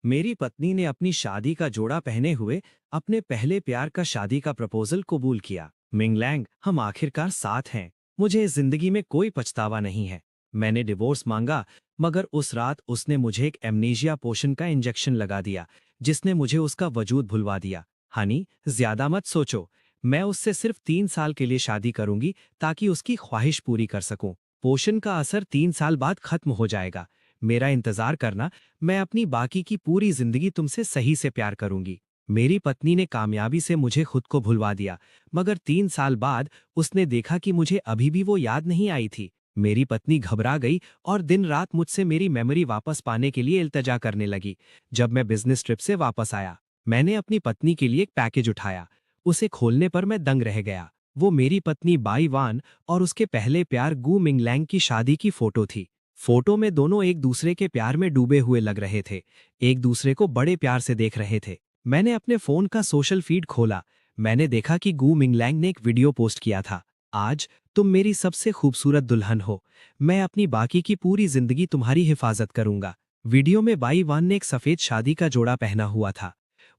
मेरी पत्नी ने अपनी शादी का जोड़ा पहने हुए अपने पहले प्यार का शादी का प्रपोजल कबूल किया। मिंगलैंग, हम आखिरकार साथ हैं। मुझे इस जिंदगी में कोई पछतावा नहीं है। मैंने डिवोर्स मांगा, मगर उस रात उसने मुझे एक एमनीशिया पोशन का इंजेक्शन लगा दिया, जिसने मुझे उसका वजूद भुलवा दिया। हनी, ज्यादा मत सोचो। मैं उससे सिर्फ 3 साल के लिए शादी करूंगी, ताकि उसकी ख्वाहिश पूरी कर सकूं। पोशन का असर 3 साल बाद खत्म हो जाएगा। मेरा इंतजार करना। मैं अपनी बाकी की पूरी जिंदगी तुमसे सही से प्यार करूंगी। मेरी पत्नी ने कामयाबी से मुझे खुद को भुलवा दिया, मगर 3 साल बाद उसने देखा कि मुझे अभी भी वो याद नहीं आई थी। मेरी पत्नी घबरा गई और दिन रात मुझसे मेरी मेमोरी वापस पाने के लिए इल्तजा करने लगी। जब मैं बिजनेस ट्रिप से वापस आया, मैंने अपनी पत्नी के लिए एक पैकेज उठाया। उसे खोलने पर मैं दंग रह गया। वो मेरी पत्नी बाई वान और उसके पहले प्यार गू मिंगलैंग की शादी की फोटो थी। फोटो में दोनों एक दूसरे के प्यार में डूबे हुए लग रहे थे, एक दूसरे को बड़े प्यार से देख रहे थे। मैंने अपने फोन का सोशल फीड खोला। मैंने देखा कि गू मिंगलैंग ने एक वीडियो पोस्ट किया था। आज तुम मेरी सबसे खूबसूरत दुल्हन हो। मैं अपनी बाकी की पूरी जिंदगी तुम्हारी हिफाजत करूंगा। वीडियो में बाई वान ने एक सफेद शादी का जोड़ा पहना हुआ था।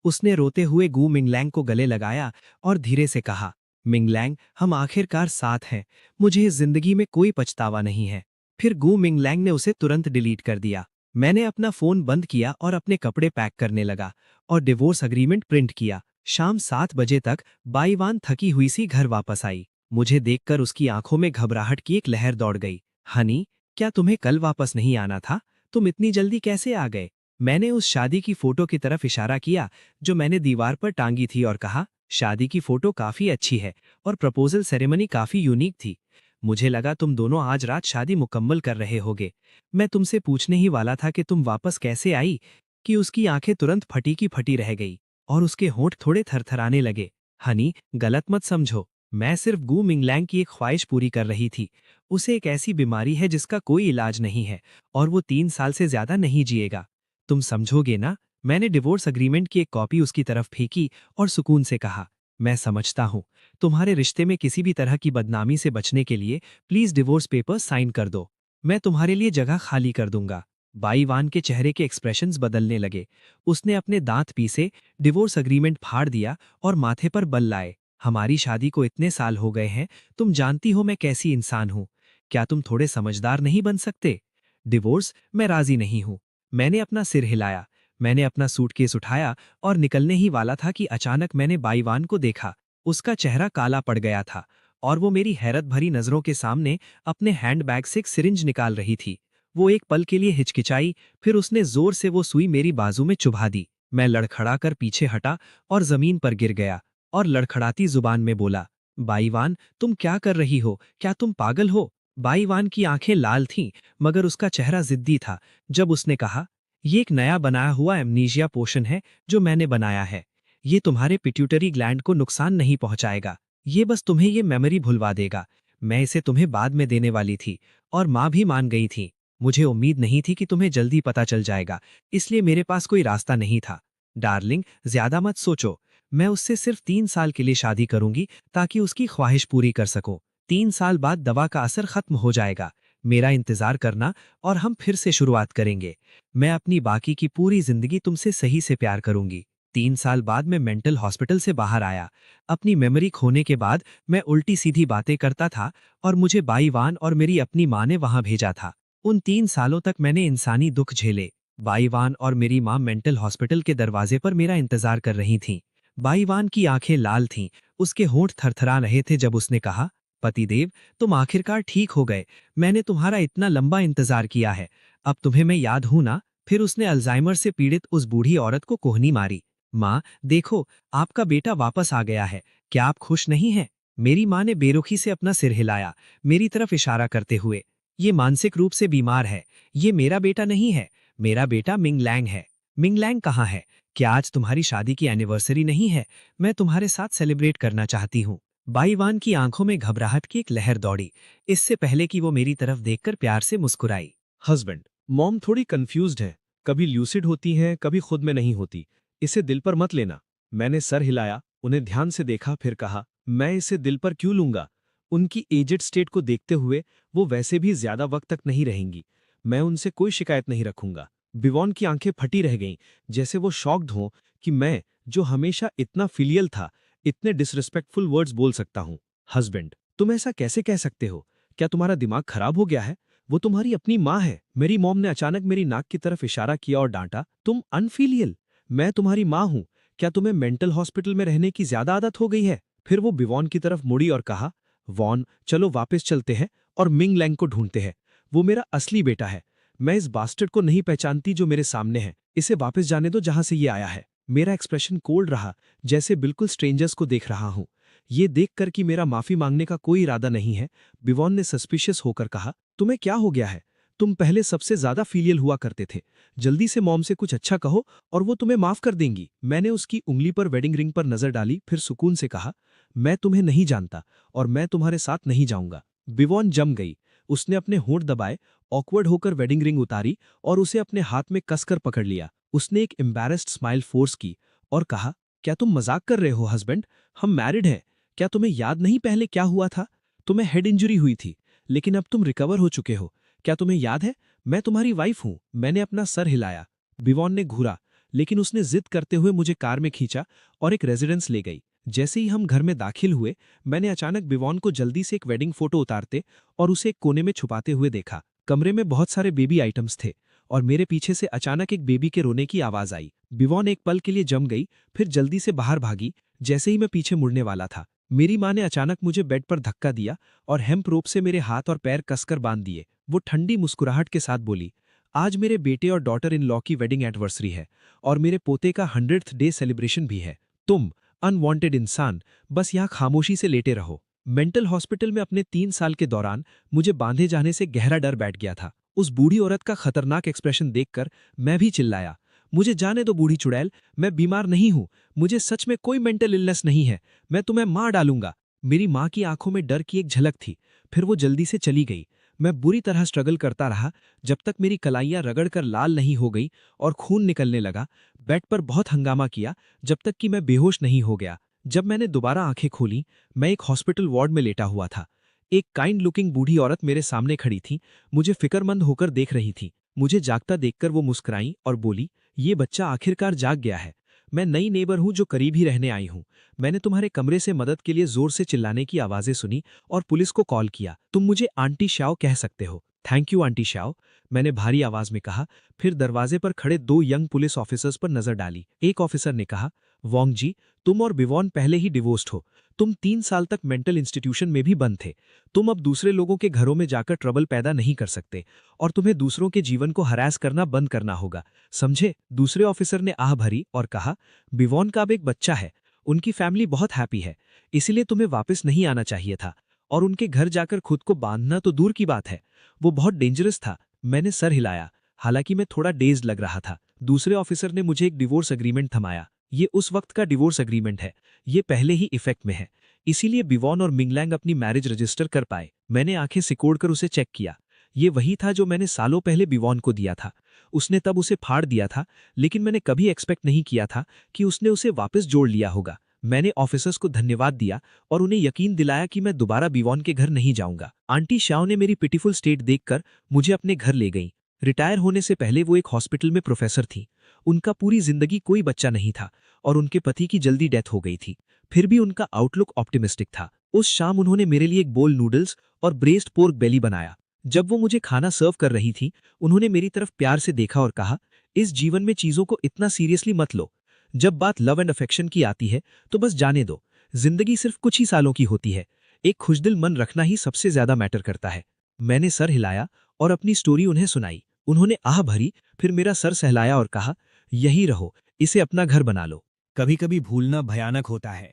उसने रोते हुए गू मिंगलैंग को गले लगाया और धीरे से कहा, मिंगलैंग, हम आखिरकार साथ हैं। मुझे इस जिंदगी में कोई पछतावा नहीं है। फिर गू मिंगलैंग ने उसे तुरंत डिलीट कर दिया। मैंने अपना फोन बंद किया और अपने कपड़े पैक करने लगा और डिवोर्स अग्रीमेंट प्रिंट किया। शाम 7 बजे तक बाईवान थकी हुई सी घर वापस आई। मुझे देखकर उसकी आंखों में घबराहट की एक लहर दौड़ गई। हनी, क्या तुम्हें कल वापस नहीं आना था? तुम इतनी जल्दी कैसे आ गए? मैंने उस शादी की फोटो की तरफ इशारा किया जो मैंने दीवार पर टांगी थी और कहा, शादी की फोटो काफी अच्छी है और प्रपोजल सेरेमनी काफी यूनिक थी। मुझे लगा तुम दोनों आज रात शादी मुकम्मल कर रहे होगे। मैं तुमसे पूछने ही वाला था कि तुम वापस कैसे आई, कि उसकी आंखें तुरंत फटी की फटी रह गई और उसके होंठ थोड़े थरथराने लगे। हनी, गलत मत समझो। मैं सिर्फ गू मिंगलैंग की एक ख्वाहिश पूरी कर रही थी। उसे एक ऐसी बीमारी है जिसका कोई इलाज नहीं है और वो 3 साल से ज्यादा नहीं जिएगा। तुम समझोगे ना? मैंने डिवोर्स अग्रीमेंट की एक कॉपी उसकी तरफ फेंकी और सुकून से कहा, मैं समझता हूं। तुम्हारे रिश्ते में किसी भी तरह की बदनामी से बचने के लिए प्लीज डिवोर्स पेपर्स साइन कर दो। मैं तुम्हारे लिए जगह खाली कर दूंगा। बाईवान के चेहरे के एक्सप्रेशंस बदलने लगे। उसने अपने दांत पीसे, डिवोर्स अग्रीमेंट फाड़ दिया और माथे पर बल लाए। हमारी शादी को इतने साल हो गए हैं, तुम जानती हो मैं कैसी इंसान हूं। क्या तुम थोड़े समझदार नहीं बन सकते? डिवोर्स, मैं राजी नहीं हूं। मैंने अपना सिर हिलाया। मैंने अपना सूटकेस उठाया और निकलने ही वाला था कि अचानक मैंने बाईवान को देखा। उसका चेहरा काला पड़ गया था और वो मेरी हैरत भरी नजरों के सामने अपने हैंडबैग से एक सिरिंज निकाल रही थी। वो एक पल के लिए हिचकिचाई, फिर उसने जोर से वो सुई मेरी बाजू में चुभा दी। मैं लड़खड़ाकर पीछे हटा और जमीन पर गिर गया और लड़खड़ाती जुबान में बोला, बाईवान, तुम क्या कर रही हो? क्या तुम पागल हो? बाईवान की आंखें लाल थीं, मगर उसका चेहरा जिद्दी था। जब उसने कहा, ये एक नया बनाया हुआ एमनीशिया पोशन है जो मैंने बनाया है। ये तुम्हारे पिट्यूटरी ग्लैंड को नुकसान नहीं पहुंचाएगा। ये बस तुम्हें ये मेमोरी भुलवा देगा। मैं इसे तुम्हें बाद में देने वाली थी और माँ भी मान गई थी। मुझे उम्मीद नहीं थी कि तुम्हें जल्दी पता चल जाएगा, इसलिए मेरे पास कोई रास्ता नहीं था। डार्लिंग, ज्यादा मत सोचो। मैं उससे सिर्फ 3 साल के लिए शादी करूंगी, ताकि उसकी ख्वाहिश पूरी कर सकूं। 3 साल बाद दवा का असर खत्म हो जाएगा। मेरा इंतजार करना और हम फिर से शुरुआत करेंगे। मैं अपनी बाकी की पूरी जिंदगी तुमसे सही से प्यार करूंगी। 3 साल बाद मैं मेंटल हॉस्पिटल से बाहर आया। अपनी मेमोरी खोने के बाद मैं उल्टी सीधी बातें करता था और मुझे बाईवान और मेरी अपनी माँ ने वहां भेजा था। उन 3 सालों तक मैंने इंसानी दुख झेले। बाईवान और मेरी माँ मेंटल हॉस्पिटल के दरवाजे पर मेरा इंतजार कर रही थीं। बाईवान की आंखें लाल थीं, उसके होंठ थरथरा रहे थे जब उसने कहा, पतिदेव, तुम आखिरकार ठीक हो गए। मैंने तुम्हारा इतना लंबा इंतजार किया है। अब तुम्हें मैं याद हूं ना? फिर उसने अल्जाइमर से पीड़ित उस बूढ़ी औरत को कोहनी मारी। माँ, देखो, आपका बेटा वापस आ गया है। क्या आप खुश नहीं हैं? मेरी माँ ने बेरुखी से अपना सिर हिलाया, मेरी तरफ इशारा करते हुए। ये मानसिक रूप से बीमार है। ये मेरा बेटा नहीं है। मेरा बेटा मिंगलैंग है। मिंगलैंग कहाँ है? क्या आज तुम्हारी शादी की एनिवर्सरी नहीं है? मैं तुम्हारे साथ सेलिब्रेट करना चाहती हूँ। बाईवान की आंखों में घबराहट की एक लहर दौड़ी, इससे पहले कि वो मेरी तरफ देखकर प्यार से मुस्कुराई। हस्बैंड, मॉम थोड़ी कंफ्यूज्ड है। कभी ल्यूसिड होती हैं, कभी खुद में नहीं होती। इसे दिल पर मत लेना। मैंने सर हिलाया, उन्हें ध्यान से देखा, फिर कहा, मैं इसे दिल पर क्यों लूंगा? उनकी एजेड स्टेट को देखते हुए वो वैसे भी ज्यादा वक्त तक नहीं रहेंगी। मैं उनसे कोई शिकायत नहीं रखूंगा। बिवॉन की आंखें फटी रह गईं, जैसे वो शॉक्ड हों कि मैं, जो हमेशा इतना फिलियल था, इतने डिसरिस्पेक्टफुल वर्ड्स बोल सकता हूँ। हस्बैंड, तुम ऐसा कैसे कह सकते हो? क्या तुम्हारा दिमाग खराब हो गया है? वो तुम्हारी अपनी माँ है। मेरी मॉम ने अचानक मेरी नाक की तरफ इशारा किया और डांटा, तुम अनफिलियल? मैं तुम्हारी माँ हूँ। क्या तुम्हें मेंटल हॉस्पिटल में रहने की ज्यादा आदत हो गई है? फिर वो बिवॉन की तरफ मुड़ी और कहा, वॉन, चलो वापस चलते हैं और मिंग लैंग को ढूंढते हैं। वो मेरा असली बेटा है। मैं इस बास्टर्ड को नहीं पहचानती जो मेरे सामने है। इसे वापस जाने दो जहां से ये आया है। मेरा एक्सप्रेशन कोल्ड रहा, जैसे बिल्कुल स्ट्रेंजर्स को देख रहा हूं। ये देखकर कि मेरा माफी मांगने का कोई इरादा नहीं है, बिवॉन ने सस्पिशियस होकर कहा, तुम्हें क्या हो गया है? तुम पहले सबसे ज्यादा फीलियल हुआ करते थे। जल्दी से मॉम से कुछ अच्छा कहो और वो तुम्हें माफ कर देंगी। मैंने उसकी उंगली पर वेडिंग रिंग पर नजर डाली, फिर सुकून से कहा, मैं तुम्हें नहीं जानता और मैं तुम्हारे साथ नहीं जाऊंगा। बिवॉन जम गई। उसने अपने होंठ दबाए, ऑकवर्ड होकर वेडिंग रिंग उतारी और उसे अपने हाथ में कसकर पकड़ लिया। उसने एक एम्बैरेस्ड स्माइल फोर्स की और कहा, क्या तुम मजाक कर रहे हो हस्बैंड? हम मैरिड हैं। क्या तुम्हें याद नहीं पहले क्या हुआ था? तुम्हें हेड इंजरी हुई थी, लेकिन अब तुम रिकवर हो चुके हो। क्या तुम्हें याद है? मैं तुम्हारी वाइफ हूं। मैंने अपना सर हिलाया। बिवॉन ने घूरा, लेकिन उसने जिद करते हुए मुझे कार में खींचा और एक रेजिडेंस ले गई। जैसे ही हम घर में दाखिल हुए, मैंने अचानक बिवॉन को जल्दी से एक वेडिंग फोटो उतारते और उसे एक कोने में छुपाते हुए देखा। कमरे में बहुत सारे बेबी आइटम्स थे और मेरे पीछे से अचानक एक बेबी के रोने की आवाज आई। बिवॉन एक पल के लिए जम गई, फिर जल्दी से बाहर भागी। जैसे ही मैं पीछे मुड़ने वाला था, मेरी माँ ने अचानक मुझे बेड पर धक्का दिया और हेम्प रोप से मेरे हाथ और पैर कसकर बांध दिए। वो ठंडी मुस्कुराहट के साथ बोली, आज मेरे बेटे और डॉटर इन लॉ की वेडिंग एनिवर्सरी है और मेरे पोते का 100th डे सेलिब्रेशन भी है। तुम अनवांटेड इंसान बस यहाँ खामोशी से लेटे रहो। मेंटल हॉस्पिटल में अपने 3 साल के दौरान मुझे बांधे जाने से गहरा डर बैठ गया था। उस बूढ़ी औरत का खतरनाक एक्सप्रेशन देखकर मैं भी चिल्लाया, मुझे जाने दो बूढ़ी चुड़ैल, मैं बीमार नहीं हूं। मुझे सच में कोई मेंटल इलनेस नहीं है। मैं तुम्हें मार डालूंगा। मेरी माँ की आंखों में डर की एक झलक थी, फिर वो जल्दी से चली गई। मैं बुरी तरह स्ट्रगल करता रहा जब तक मेरी कलाइयां रगड़कर लाल नहीं हो गई और खून निकलने लगा। बेड पर बहुत हंगामा किया जब तक कि मैं बेहोश नहीं हो गया। जब मैंने दोबारा आंखें खोली, मैं एक हॉस्पिटल वार्ड में लेटा हुआ था। एक काइंड लुकिंग बूढ़ी औरत मेरे सामने खड़ी थी, मुझे फिक्रमंद होकर देख रही थी। मुझे जागता देखकर वो मुस्कुराई और बोली, ये बच्चा आखिरकार जाग गया है। मैं नई नेबर हूं जो करीब ही रहने आई हूं। मैंने तुम्हारे कमरे से मदद के लिए जोर से चिल्लाने की आवाजें सुनी और पुलिस को कॉल किया। तुम मुझे आंटी श्याओ कह सकते हो। थैंक यू आंटी श्याओ, मैंने भारी आवाज में कहा। फिर दरवाजे पर खड़े 2 यंग पुलिस ऑफिसर्स पर नजर डाली। एक ऑफिसर ने कहा, वोंग जी, तुम और बिवॉन पहले ही डिवोर्स्ड हो। तुम 3 साल तक मेंटल इंस्टीट्यूशन में भी बंद थे। तुम अब दूसरे लोगों के घरों में जाकर ट्रबल पैदा नहीं कर सकते और तुम्हें दूसरों के जीवन को हरास करना बंद करना होगा, समझे? दूसरे ऑफिसर ने आह भरी और कहा, बिवॉन का अब एक बच्चा है, उनकी फैमिली बहुत हैप्पी है, इसीलिए तुम्हें वापस नहीं आना चाहिए था। और उनके घर जाकर खुद को बांधना तो दूर की बात है, वो बहुत डेंजरस था। मैंने सर हिलाया, हालांकि मैं थोड़ा डेज्ड लग रहा था। दूसरे ऑफिसर ने मुझे एक डिवोर्स एग्रीमेंट थमाया। ये उस वक्त का डिवोर्स एग्रीमेंट है, ये पहले ही इफेक्ट में है, इसीलिए बिवॉन और मिंगलैंग अपनी मैरिज रजिस्टर कर पाए। मैंने आंखें सिकोड़कर उसे चेक किया। ये वही था जो मैंने सालों पहले बिवॉन को दिया था। उसने तब उसे फाड़ दिया था, लेकिन मैंने कभी एक्सपेक्ट नहीं किया था कि उसने उसे वापस जोड़ लिया होगा। मैंने ऑफिसर्स को धन्यवाद दिया और उन्हें यकीन दिलाया कि मैं दोबारा बिवॉन के घर नहीं जाऊंगा। आंटी श्याओ ने मेरी पिटीफुल स्टेट देखकर मुझे अपने घर ले गई। रिटायर होने से पहले वो एक हॉस्पिटल में प्रोफेसर थी। उनका पूरी जिंदगी कोई बच्चा नहीं था और उनके पति की जल्दी डेथ हो गई थी। फिर भी उनका आउटलुक ऑप्टिमिस्टिक था। उस शाम उन्होंने मेरे लिए एक बोल नूडल्स और ब्रेस्ट पोर्क बेली बनाया। जब वो मुझे खाना सर्व कर रही थी, उन्होंने मेरी तरफ प्यार से देखा और कहा, इस जीवन में चीजों को इतना सीरियसली मत लो। जब बात लव एंड अफेक्शन की आती है तो बस जाने दो। जिंदगी सिर्फ कुछ ही सालों की होती है। एक खुशदिल मन रखना ही सबसे ज्यादा मैटर करता है। मैंने सर हिलाया और अपनी स्टोरी उन्हें सुनाई। उन्होंने आह भरी, फिर मेरा सर सहलाया और कहा, यही रहो, इसे अपना घर बना लो। कभी कभी भूलना भयानक होता है,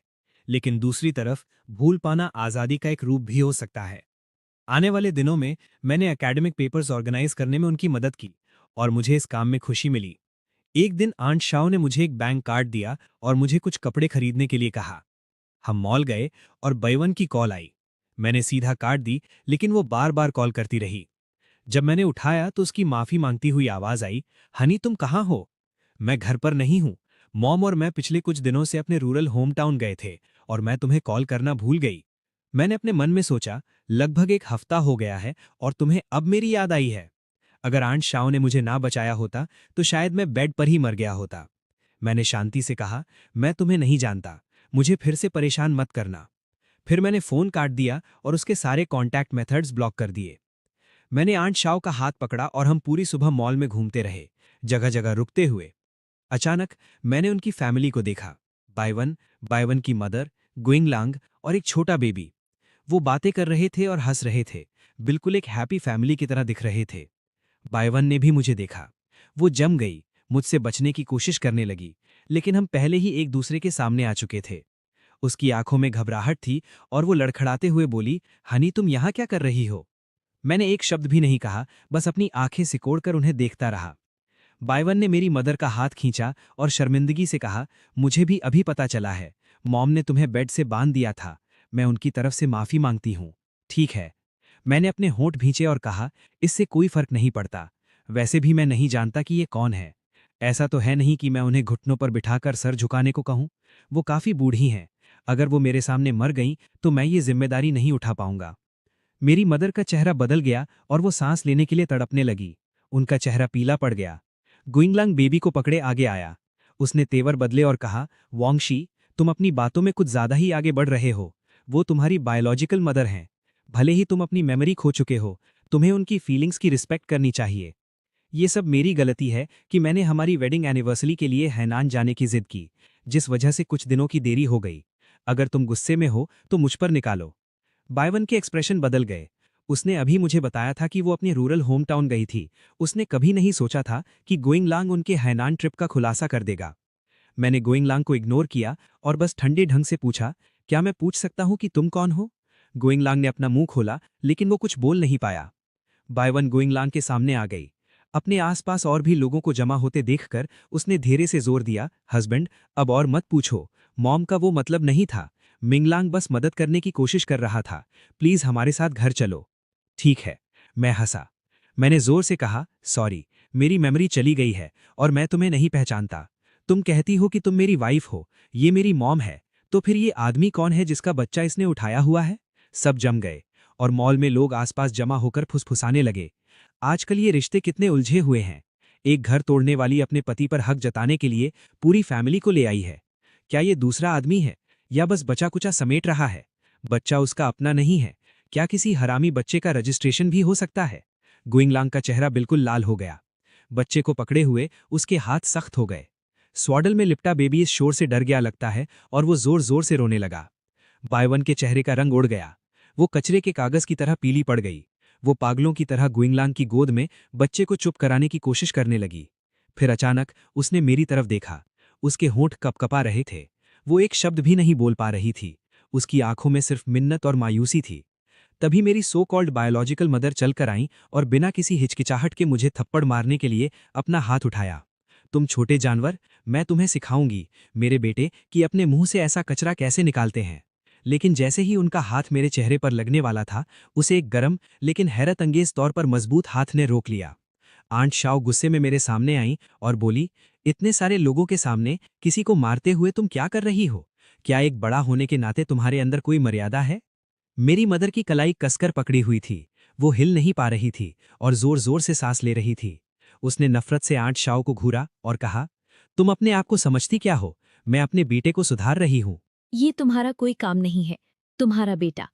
लेकिन दूसरी तरफ भूल पाना आज़ादी का एक रूप भी हो सकता है। आने वाले दिनों में मैंने एकेडमिक पेपर्स ऑर्गेनाइज करने में उनकी मदद की और मुझे इस काम में खुशी मिली। एक दिन आंट शाओ ने मुझे एक बैंक कार्ड दिया और मुझे कुछ कपड़े खरीदने के लिए कहा। हम मॉल गए और बैवन की कॉल आई। मैंने सीधा कार्ड दी, लेकिन वो बार बार कॉल करती रही। जब मैंने उठाया तो उसकी माफी मांगती हुई आवाज आई, हनी तुम कहाँ हो? मैं घर पर नहीं हूँ। मॉम और मैं पिछले कुछ दिनों से अपने रूरल होम टाउन गए थे और मैं तुम्हें कॉल करना भूल गई। मैंने अपने मन में सोचा, लगभग 1 हफ्ता हो गया है और तुम्हें अब मेरी याद आई है। अगर आंट शाओ ने मुझे ना बचाया होता तो शायद मैं बेड पर ही मर गया होता। मैंने शांति से कहा, मैं तुम्हें नहीं जानता, मुझे फिर से परेशान मत करना। फिर मैंने फोन काट दिया और उसके सारे कॉन्टैक्ट मेथड्स ब्लॉक कर दिए। मैंने आंट शाओ का हाथ पकड़ा और हम पूरी सुबह मॉल में घूमते रहे, जगह जगह रुकते हुए। अचानक मैंने उनकी फैमिली को देखा। बाइवन, बाइवन की मदर, गुइंगलांग और एक छोटा बेबी। वो बातें कर रहे थे और हंस रहे थे, बिल्कुल एक हैप्पी फैमिली की तरह दिख रहे थे। बाइवन ने भी मुझे देखा। वो जम गई, मुझसे बचने की कोशिश करने लगी, लेकिन हम पहले ही एक दूसरे के सामने आ चुके थे। उसकी आंखों में घबराहट थी और वो लड़खड़ाते हुए बोली, हनी तुम यहाँ क्या कर रही हो? मैंने एक शब्द भी नहीं कहा, बस अपनी आंखें सिकोड़कर उन्हें देखता रहा। बाइवन ने मेरी मदर का हाथ खींचा और शर्मिंदगी से कहा, मुझे भी अभी पता चला है, मॉम ने तुम्हें बेड से बांध दिया था। मैं उनकी तरफ से माफी मांगती हूँ। ठीक है। मैंने अपने होंठ भींचे और कहा, इससे कोई फर्क नहीं पड़ता। वैसे भी मैं नहीं जानता कि ये कौन है। ऐसा तो है नहीं कि मैं उन्हें घुटनों पर बिठाकर सर झुकाने को कहूं। वो काफी बूढ़ी हैं। अगर वो मेरे सामने मर गईं तो मैं ये जिम्मेदारी नहीं उठा पाऊंगा। मेरी मदर का चेहरा बदल गया और वो सांस लेने के लिए तड़पने लगी। उनका चेहरा पीला पड़ गया। गुइंगलांग बेबी को पकड़े आगे आया। उसने तेवर बदले और कहा, वांगशी, तुम अपनी बातों में कुछ ज्यादा ही आगे बढ़ रहे हो। वो तुम्हारी बायोलॉजिकल मदर हैं। भले ही तुम अपनी मेमोरी खो चुके हो, तुम्हें उनकी फीलिंग्स की रिस्पेक्ट करनी चाहिए। ये सब मेरी गलती है कि मैंने हमारी वेडिंग एनिवर्सरी के लिए हैनान जाने की जिद की, जिस वजह से कुछ दिनों की देरी हो गई। अगर तुम गुस्से में हो तो मुझ पर निकालो। बाइवन के एक्सप्रेशन बदल गए। उसने अभी मुझे बताया था कि वो अपने रूरल होम टाउन गई थी। उसने कभी नहीं सोचा था कि गोइंगलांग उनके हैनान ट्रिप का खुलासा कर देगा। मैंने गोइंगलांग को इग्नोर किया और बस ठंडे ढंग से पूछा, क्या मैं पूछ सकता हूं कि तुम कौन हो? गोइंगलांग ने अपना मुंह खोला, लेकिन वो कुछ बोल नहीं पाया। बाइवन गोइंगलांग के सामने आ गई। अपने आसपास और भी लोगों को जमा होते देखकर उसने धीरे से जोर दिया, हस्बैंड, अब और मत पूछो। मॉम का वो मतलब नहीं था। मिंगलांग बस मदद करने की कोशिश कर रहा था। प्लीज हमारे साथ घर चलो। ठीक है। मैं हंसा। मैंने जोर से कहा, सॉरी, मेरी मेमोरी चली गई है और मैं तुम्हें नहीं पहचानता। तुम कहती हो कि तुम मेरी वाइफ हो, ये मेरी मॉम है, तो फिर ये आदमी कौन है जिसका बच्चा इसने उठाया हुआ है? सब जम गए और मॉल में लोग आसपास जमा होकर फुसफुसाने लगे। आजकल ये रिश्ते कितने उलझे हुए हैं। एक घर तोड़ने वाली अपने पति पर हक जताने के लिए पूरी फैमिली को ले आई है। क्या ये दूसरा आदमी है या बस बचा कुचा समेट रहा है? बच्चा उसका अपना नहीं है। क्या किसी हरामी बच्चे का रजिस्ट्रेशन भी हो सकता है? गुइंगलांग का चेहरा बिल्कुल लाल हो गया। बच्चे को पकड़े हुए उसके हाथ सख्त हो गए। स्वाडल में लिपटा बेबी इस शोर से डर गया लगता है और वो जोर जोर से रोने लगा। बाइवन के चेहरे का रंग उड़ गया। वो कचरे के कागज की तरह पीली पड़ गई। वो पागलों की तरह गुइंगलांग की गोद में बच्चे को चुप कराने की कोशिश करने लगी। फिर अचानक उसने मेरी तरफ देखा। उसके होंठ कपकपा रहे थे। वो एक शब्द भी नहीं बोल पा रही थी। उसकी आंखों में सिर्फ मिन्नत और मायूसी थी। तभी मेरी सो कॉल्ड बायोलॉजिकल मदर चलकर आई और बिना किसी हिचकिचाहट के मुझे थप्पड़ मारने के लिए अपना हाथ उठाया। तुम छोटे जानवर, मैं तुम्हें सिखाऊंगी, मेरे बेटे, कि अपने मुंह से ऐसा कचरा कैसे निकालते हैं। लेकिन जैसे ही उनका हाथ मेरे चेहरे पर लगने वाला था, उसे एक गरम लेकिन हैरत अंगेज तौर पर मजबूत हाथ ने रोक लिया। आंट शाओ गुस्से में मेरे सामने आई और बोली, इतने सारे लोगों के सामने किसी को मारते हुए तुम क्या कर रही हो? क्या एक बड़ा होने के नाते तुम्हारे अंदर कोई मर्यादा है? मेरी मदर की कलाई कसकर पकड़ी हुई थी। वो हिल नहीं पा रही थी और जोर जोर से सांस ले रही थी। उसने नफरत से आंट शाओ को घूरा और कहा, तुम अपने आप को समझती क्या हो? मैं अपने बेटे को सुधार रही हूं। ये तुम्हारा कोई काम नहीं है, तुम्हारा बेटा।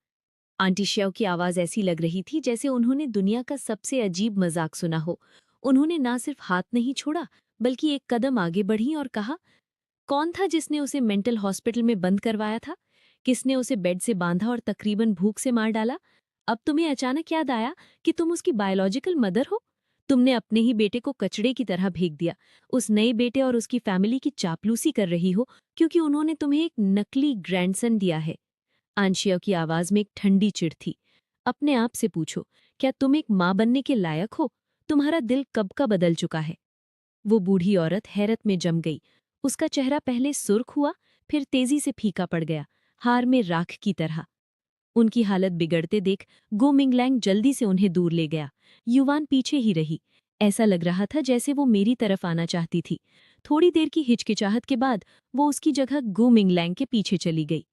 आंटी श्याओ की आवाज ऐसी लग रही थी जैसे उन्होंने दुनिया का सबसे अजीब मजाक सुना हो। उन्होंने ना सिर्फ हाथ नहीं छोड़ा, बल्कि एक कदम आगे बढ़ी और कहा, कौन था जिसने उसे मेंटल हॉस्पिटल में बंद करवाया था? किसने उसे बेड से बांधा और तकरीबन भूख से मार डाला? अब तुम्हें अचानक याद आया कि तुम उसकी बायोलॉजिकल मदर हो? तुमने अपने ही बेटे को कचड़े की तरह फेंक दिया। उस नए बेटे और उसकी फैमिली की चापलूसी कर रही हो क्योंकि उन्होंने तुम्हें एक नकली ग्रैंडसन दिया है। आंशिया की आवाज में एक ठंडी चिढ़ थी। अपने आप से पूछो, क्या तुम एक माँ बनने के लायक हो? तुम्हारा दिल कब का बदल चुका है? वो बूढ़ी औरत हैरत में जम गई। उसका चेहरा पहले सुर्ख हुआ, फिर तेजी से फीका पड़ गया, हार में राख की तरह। उनकी हालत बिगड़ते देख गो मिंगलैंग जल्दी से उन्हें दूर ले गया। युवान पीछे ही रही। ऐसा लग रहा था जैसे वो मेरी तरफ आना चाहती थी। थोड़ी देर की हिचकिचाहट के बाद वो उसकी जगह गो मिंगलैंग के पीछे चली गई।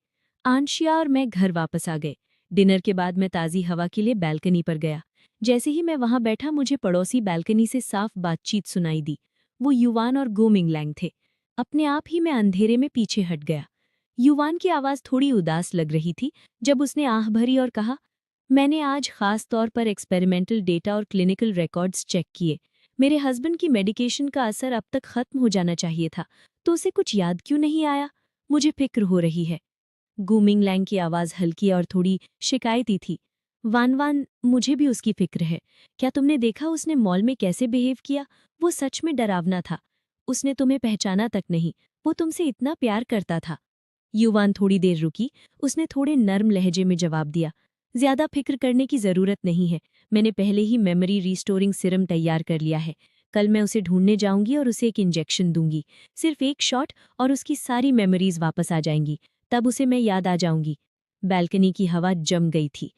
आंशिया और मैं घर वापस आ गए। डिनर के बाद मैं ताज़ी हवा के लिए बैल्कनी पर गया। जैसे ही मैं वहां बैठा मुझे पड़ोसी बालकनी से साफ बातचीत सुनाई दी। वो युवान और गो मिंगलैंग थे। अपने आप ही मैं अंधेरे में पीछे हट गया। युवान की आवाज थोड़ी उदास लग रही थी जब उसने आह भरी और कहा, मैंने आज खास तौर पर एक्सपेरिमेंटल डेटा और क्लिनिकल रिकॉर्ड्स चेक किए। मेरे हस्बैंड की मेडिकेशन का असर अब तक खत्म हो जाना चाहिए था, तो उसे कुछ याद क्यों नहीं आया? मुझे फिक्र हो रही है। गूमिंग लैंग की आवाज हल्की और थोड़ी शिकायती थी। वान वान, मुझे भी उसकी फिक्र है। क्या तुमने देखा उसने मॉल में कैसे बिहेव किया? वो सच में डरावना था। उसने तुम्हें पहचाना तक नहीं। वो तुमसे इतना प्यार करता था। युवान थोड़ी देर रुकी। उसने थोड़े नर्म लहजे में जवाब दिया, ज्यादा फिक्र करने की जरूरत नहीं है। मैंने पहले ही मेमोरी रिस्टोरिंग सिरम तैयार कर लिया है। कल मैं उसे ढूंढने जाऊंगी और उसे एक इंजेक्शन दूंगी। सिर्फ एक शॉट और उसकी सारी मेमोरीज वापस आ जाएंगी। तब उसे मैं याद आ जाऊंगी। बालकनी की हवा जम गई थी।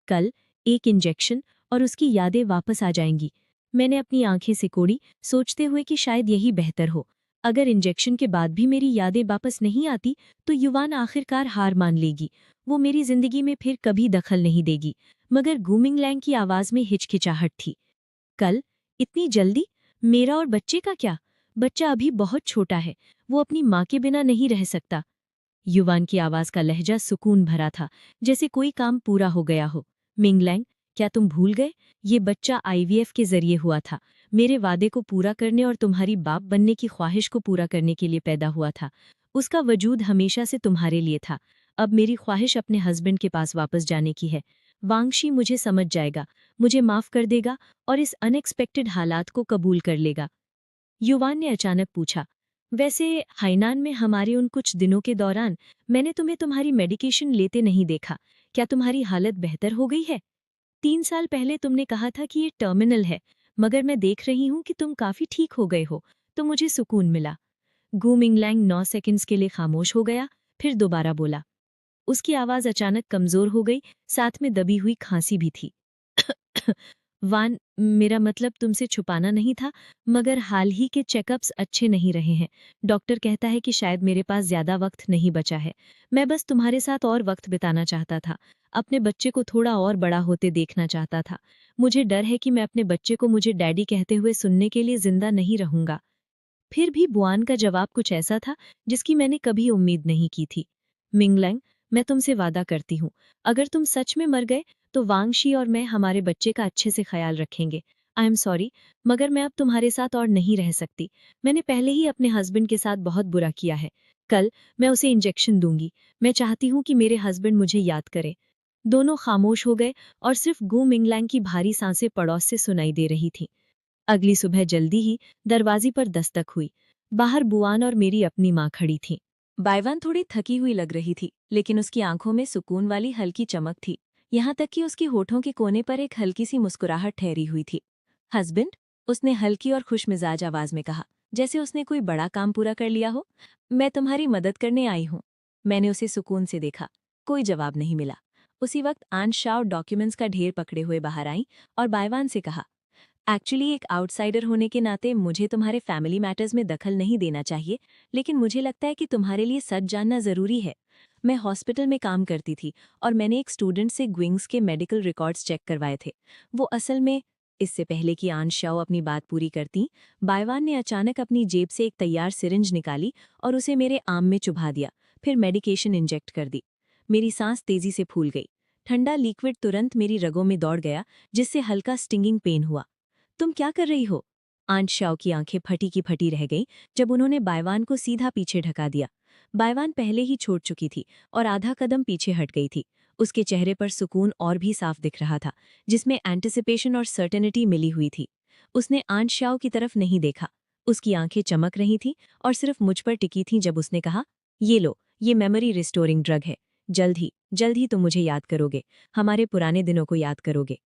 कल एक इंजेक्शन और उसकी यादें वापस आ जाएंगी। मैंने अपनी आंखें सिकोड़ी, सोचते हुए कि शायद यही बेहतर हो। अगर इंजेक्शन के बाद भी मेरी यादें वापस नहीं आती तो युवान आखिरकार हार मान लेगी। वो मेरी जिंदगी में फिर कभी दखल नहीं देगी। मगर गूमिंग लैंग की आवाज में हिचकिचाहट थी। कल? इतनी जल्दी? मेरा और बच्चे का क्या? बच्चा अभी बहुत छोटा है। वो अपनी माँ के बिना नहीं रह सकता। युवान की आवाज का लहजा सुकून भरा था, जैसे कोई काम पूरा हो गया हो। मिंगलैंग, क्या तुम भूल गए? ये बच्चा आईवीएफ के जरिए हुआ था। मेरे वादे को पूरा करने और तुम्हारी बाप बनने की ख्वाहिश को पूरा करने के लिए पैदा हुआ था। उसका वजूद हमेशा से तुम्हारे लिए था। अब मेरी ख्वाहिश अपने हस्बैंड के पास वापस जाने की है। वांगशी मुझे समझ जाएगा, मुझे माफ कर देगा और इस अनएक्सपेक्टेड हालात को कबूल कर लेगा। युवान ने अचानक पूछा, वैसे हाइनान में हमारे उन कुछ दिनों के दौरान मैंने तुम्हें तुम्हारी मेडिकेशन लेते नहीं देखा। क्या तुम्हारी हालत बेहतर हो गई है? 3 साल पहले तुमने कहा था कि ये टर्मिनल है, मगर मैं देख रही हूं कि तुम काफी ठीक हो गए हो, तो मुझे सुकून मिला। गू मिंगलैंग 9 सेकंड्स के लिए खामोश हो गया, फिर दोबारा बोला। उसकी आवाज अचानक कमजोर हो गई, साथ में दबी हुई खांसी भी थी। वान, मेरा मतलब तुमसे छुपाना नहीं था, मगर हाल ही के चेकअप्स अच्छे नहीं रहे हैं। डॉक्टर कहता है कि शायद मेरे पास ज्यादा वक्त नहीं बचा है। मैं बस तुम्हारे साथ और वक्त बिताना चाहता था। अपने बच्चे को थोड़ा और बड़ा होते देखना चाहता था। मुझे डर है कि मैं अपने बच्चे को मुझे डैडी कहते हुए सुनने के लिए जिंदा नहीं रहूंगा। फिर भी बुआन का जवाब कुछ ऐसा था जिसकी मैंने कभी उम्मीद नहीं की थी। मिंगलैंग, मैं तुमसे वादा करती हूँ, अगर तुम सच में मर गए तो वांगशी और मैं हमारे बच्चे का अच्छे से ख्याल रखेंगे। आई एम सॉरी, मगर मैं अब तुम्हारे साथ और नहीं रह सकती। मैंने पहले ही अपने हस्बैंड के साथ बहुत बुरा किया है। कल मैं उसे इंजेक्शन दूंगी। मैं चाहती हूँ कि मेरे हस्बैंड मुझे याद करे। दोनों खामोश हो गए और सिर्फ गू मिंगलैंग की भारी सांसें पड़ोस से सुनाई दे रही थीं। अगली सुबह जल्दी ही दरवाजे पर दस्तक हुई। बाहर बुआन और मेरी अपनी माँ खड़ी थीं। बाइवान थोड़ी थकी हुई लग रही थी, लेकिन उसकी आंखों में सुकून वाली हल्की चमक थी। यहाँ तक कि उसकी होठों के कोने पर एक हल्की सी मुस्कुराहट ठहरी हुई थी। हस्बैंड, उसने हल्की और खुशमिजाज आवाज में कहा, जैसे उसने कोई बड़ा काम पूरा कर लिया हो। मैं तुम्हारी मदद करने आई हूँ। मैंने उसे सुकून से देखा। कोई जवाब नहीं मिला। उसी वक्त आन शाह डॉक्यूमेंट्स का ढेर पकड़े हुए बाहर आई और बाइवान से कहा, एक्चुअली एक आउटसाइडर होने के नाते मुझे तुम्हारे फैमिली मैटर्स में दखल नहीं देना चाहिए, लेकिन मुझे लगता है कि तुम्हारे लिए सच जानना जरूरी है। मैं हॉस्पिटल में काम करती थी और मैंने एक स्टूडेंट से ग्विंग्स के मेडिकल रिकॉर्ड्स चेक करवाए थे। वो असल में, इससे पहले कि आन शाओ अपनी बात पूरी करती, बाइवान ने अचानक अपनी जेब से एक तैयार सिरिंज निकाली और उसे मेरे आम में चुभा दिया, फिर मेडिकेशन इंजेक्ट कर दी। मेरी सांस तेजी से फूल गई। ठंडा लिक्विड तुरंत मेरी रगों में दौड़ गया, जिससे हल्का स्टिंगिंग पेन हुआ। तुम क्या कर रही हो? आंट शाओ की आंखें फटी की फटी रह गईं जब उन्होंने बाइवान को सीधा पीछे ढका दिया। बाइवान पहले ही छोड़ चुकी थी और आधा कदम पीछे हट गई थी। उसके चेहरे पर सुकून और भी साफ दिख रहा था, जिसमें एंटिसिपेशन और सर्टेनिटी मिली हुई थी। उसने आंट शाओ की तरफ नहीं देखा। उसकी आंखें चमक रही थीं और सिर्फ मुझ पर टिकी थीं जब उसने कहा, ये लो, ये मेमोरी रिस्टोरिंग ड्रग है। जल्द ही तुम मुझे याद करोगे, हमारे पुराने दिनों को याद करोगे।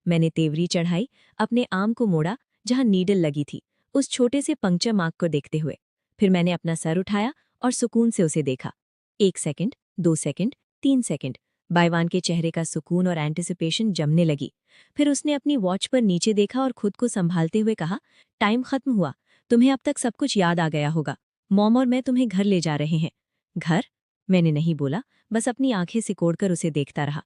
मैंने तेवरी चढ़ाई, अपने आम को मोड़ा जहां नीडल लगी थी, उस छोटे से पंक्चर मार्क को देखते हुए। फिर मैंने अपना सर उठाया और सुकून से उसे देखा। 1 सेकंड, 2 सेकंड, 3 सेकंड। बाइवान के चेहरे का सुकून और एंटिसिपेशन जमने लगी। फिर उसने अपनी वॉच पर नीचे देखा और खुद को संभालते हुए कहा, टाइम खत्म हुआ। तुम्हें अब तक सब कुछ याद आ गया होगा। मॉम और मैं तुम्हें घर ले जा रहे हैं। घर? मैंने नहीं बोला, बस अपनी आंखें सिकोड़कर उसे देखता रहा।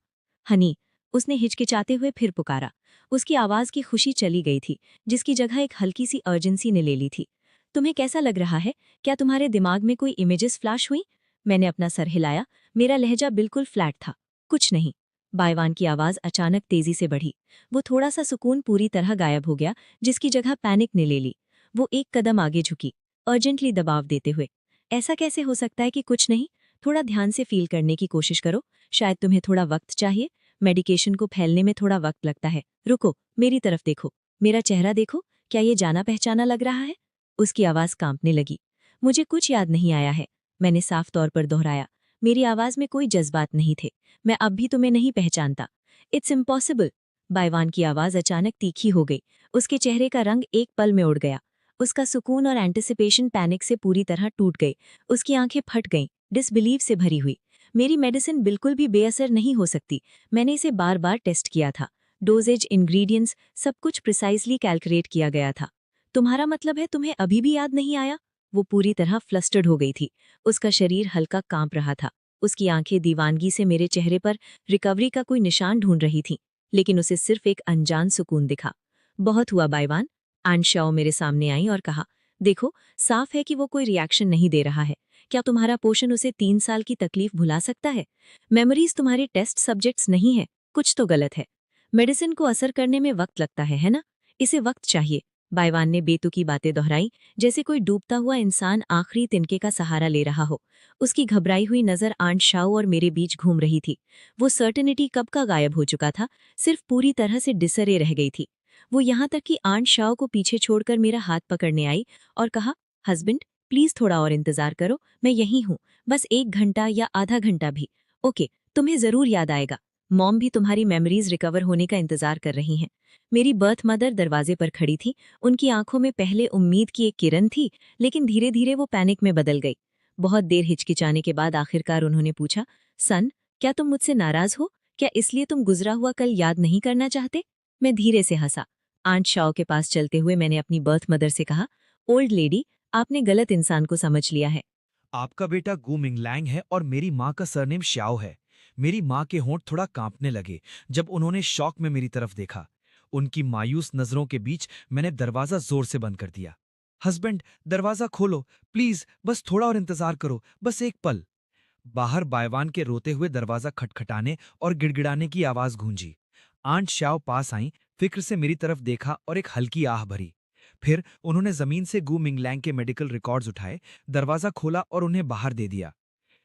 हनी, उसने हिचकिचाते हुए फिर पुकारा। उसकी आवाज की खुशी चली गई थी, जिसकी जगह एक हल्की सी अर्जेंसी ने ले ली थी। तुम्हें कैसा लग रहा है? क्या तुम्हारे दिमाग में कोई इमेजेस फ्लैश हुई? मैंने अपना सर हिलाया। मेरा लहजा बिल्कुल फ्लैट था। कुछ नहीं। बायवान की आवाज अचानक तेजी से बढ़ी। वो थोड़ा सा सुकून पूरी तरह गायब हो गया, जिसकी जगह पैनिक ने ले ली। वो एक कदम आगे झुकी, अर्जेंटली दबाव देते हुए। ऐसा कैसे हो सकता है कि कुछ नहीं? थोड़ा ध्यान से फील करने की कोशिश करो। शायद तुम्हें थोड़ा वक्त चाहिए। मेडिकेशन को फैलने में थोड़ा वक्त लगता है। रुको, मेरी तरफ देखो। मेरा चेहरा देखो। क्या ये जाना पहचाना लग रहा है? उसकी आवाज कांपने लगी। मुझे कुछ याद नहीं आया है, मैंने साफ तौर पर दोहराया। मेरी आवाज में कोई जज्बात नहीं थे। मैं अब भी तुम्हें नहीं पहचानता। It's impossible. बायवान की आवाज अचानक तीखी हो गई। उसके चेहरे का रंग एक पल में उड़ गया। उसका सुकून और एंटिसिपेशन पैनिक से पूरी तरह टूट गई। उसकी आंखें फट गईं, डिसबिलीव से भरी हुई। मेरी मेडिसिन बिल्कुल भी बेअसर नहीं हो सकती। मैंने इसे बार बार टेस्ट किया था। डोजेज, इंग्रेडिएंट्स, सब कुछ प्रिसाइजली कैलकुलेट किया गया था। तुम्हारा मतलब है तुम्हें अभी भी याद नहीं आया? वो पूरी तरह फ्लस्टर्ड हो गई थी। उसका शरीर हल्का कांप रहा था। उसकी आंखें दीवानगी से मेरे चेहरे पर रिकवरी का कोई निशान ढूंढ रही थीं, लेकिन उसे सिर्फ एक अनजान सुकून दिखा। बहुत हुआ बायवान। एंड शाओ मेरे सामने आई और कहा, देखो, साफ है कि वो कोई रिएक्शन नहीं दे रहा है। क्या तुम्हारा पोषण उसे 3 साल की तकलीफ भुला सकता है? मेमोरीज तुम्हारे टेस्ट सब्जेक्ट्स नहीं है। कुछ तो गलत है। मेडिसिन को असर करने में वक्त लगता है ना? इसे वक्त चाहिए। बायवान ने बेतुकी बातें दोहराई, जैसे कोई डूबता हुआ इंसान आखिरी तिनके का सहारा ले रहा हो। उसकी घबराई हुई नजर आंट शाओ और मेरे बीच घूम रही थी। वो सर्टेनिटी कब का गायब हो चुका था, सिर्फ पूरी तरह से डिसरे रह गई थी। वो यहाँ तक कि आंट शाओ को पीछे छोड़कर मेरा हाथ पकड़ने आई और कहा, हस्बैंड, प्लीज थोड़ा और इंतजार करो, मैं यहीं हूँ। बस 1 घंटा या आधा घंटा भी। ओके, तुम्हें जरूर याद आएगा। मॉम भी तुम्हारी मेमोरीज रिकवर होने का इंतजार कर रही हैं। मेरी बर्थ मदर दरवाजे पर खड़ी थी। उनकी आंखों में पहले उम्मीद की एक किरण थी, लेकिन धीरे धीरे वो पैनिक में बदल गई। बहुत देर हिचकिचाने के बाद आखिरकार उन्होंने पूछा, सन, क्या तुम मुझसे नाराज हो? क्या इसलिए तुम गुजरा हुआ कल याद नहीं करना चाहते? मैं धीरे से हंसा। आंट शाओ के पास चलते हुए मैंने अपनी बर्थ मदर से कहा, ओल्ड लेडी, आपने गलत इंसान को समझ लिया है। आपका बेटा गु मिंगलैंग है और मेरी माँ का सरनेम श्याओ है। मेरी माँ के होंठ थोड़ा कांपने लगे जब उन्होंने शौक में मेरी तरफ देखा। उनकी मायूस नजरों के बीच मैंने दरवाजा जोर से बंद कर दिया। हस्बैंड, दरवाजा खोलो प्लीज, बस थोड़ा और इंतजार करो, बस एक पल। बाहर बायवान के रोते हुए दरवाजा खटखटाने और गिड़गिड़ाने की आवाज गूंजी। आंट श्याओ पास आई, फिक्र से मेरी तरफ देखा और एक हल्की आह भरी। फिर उन्होंने जमीन से गु मिंगलैंग के मेडिकल रिकॉर्ड्स उठाए, दरवाजा खोला और उन्हें बाहर दे दिया।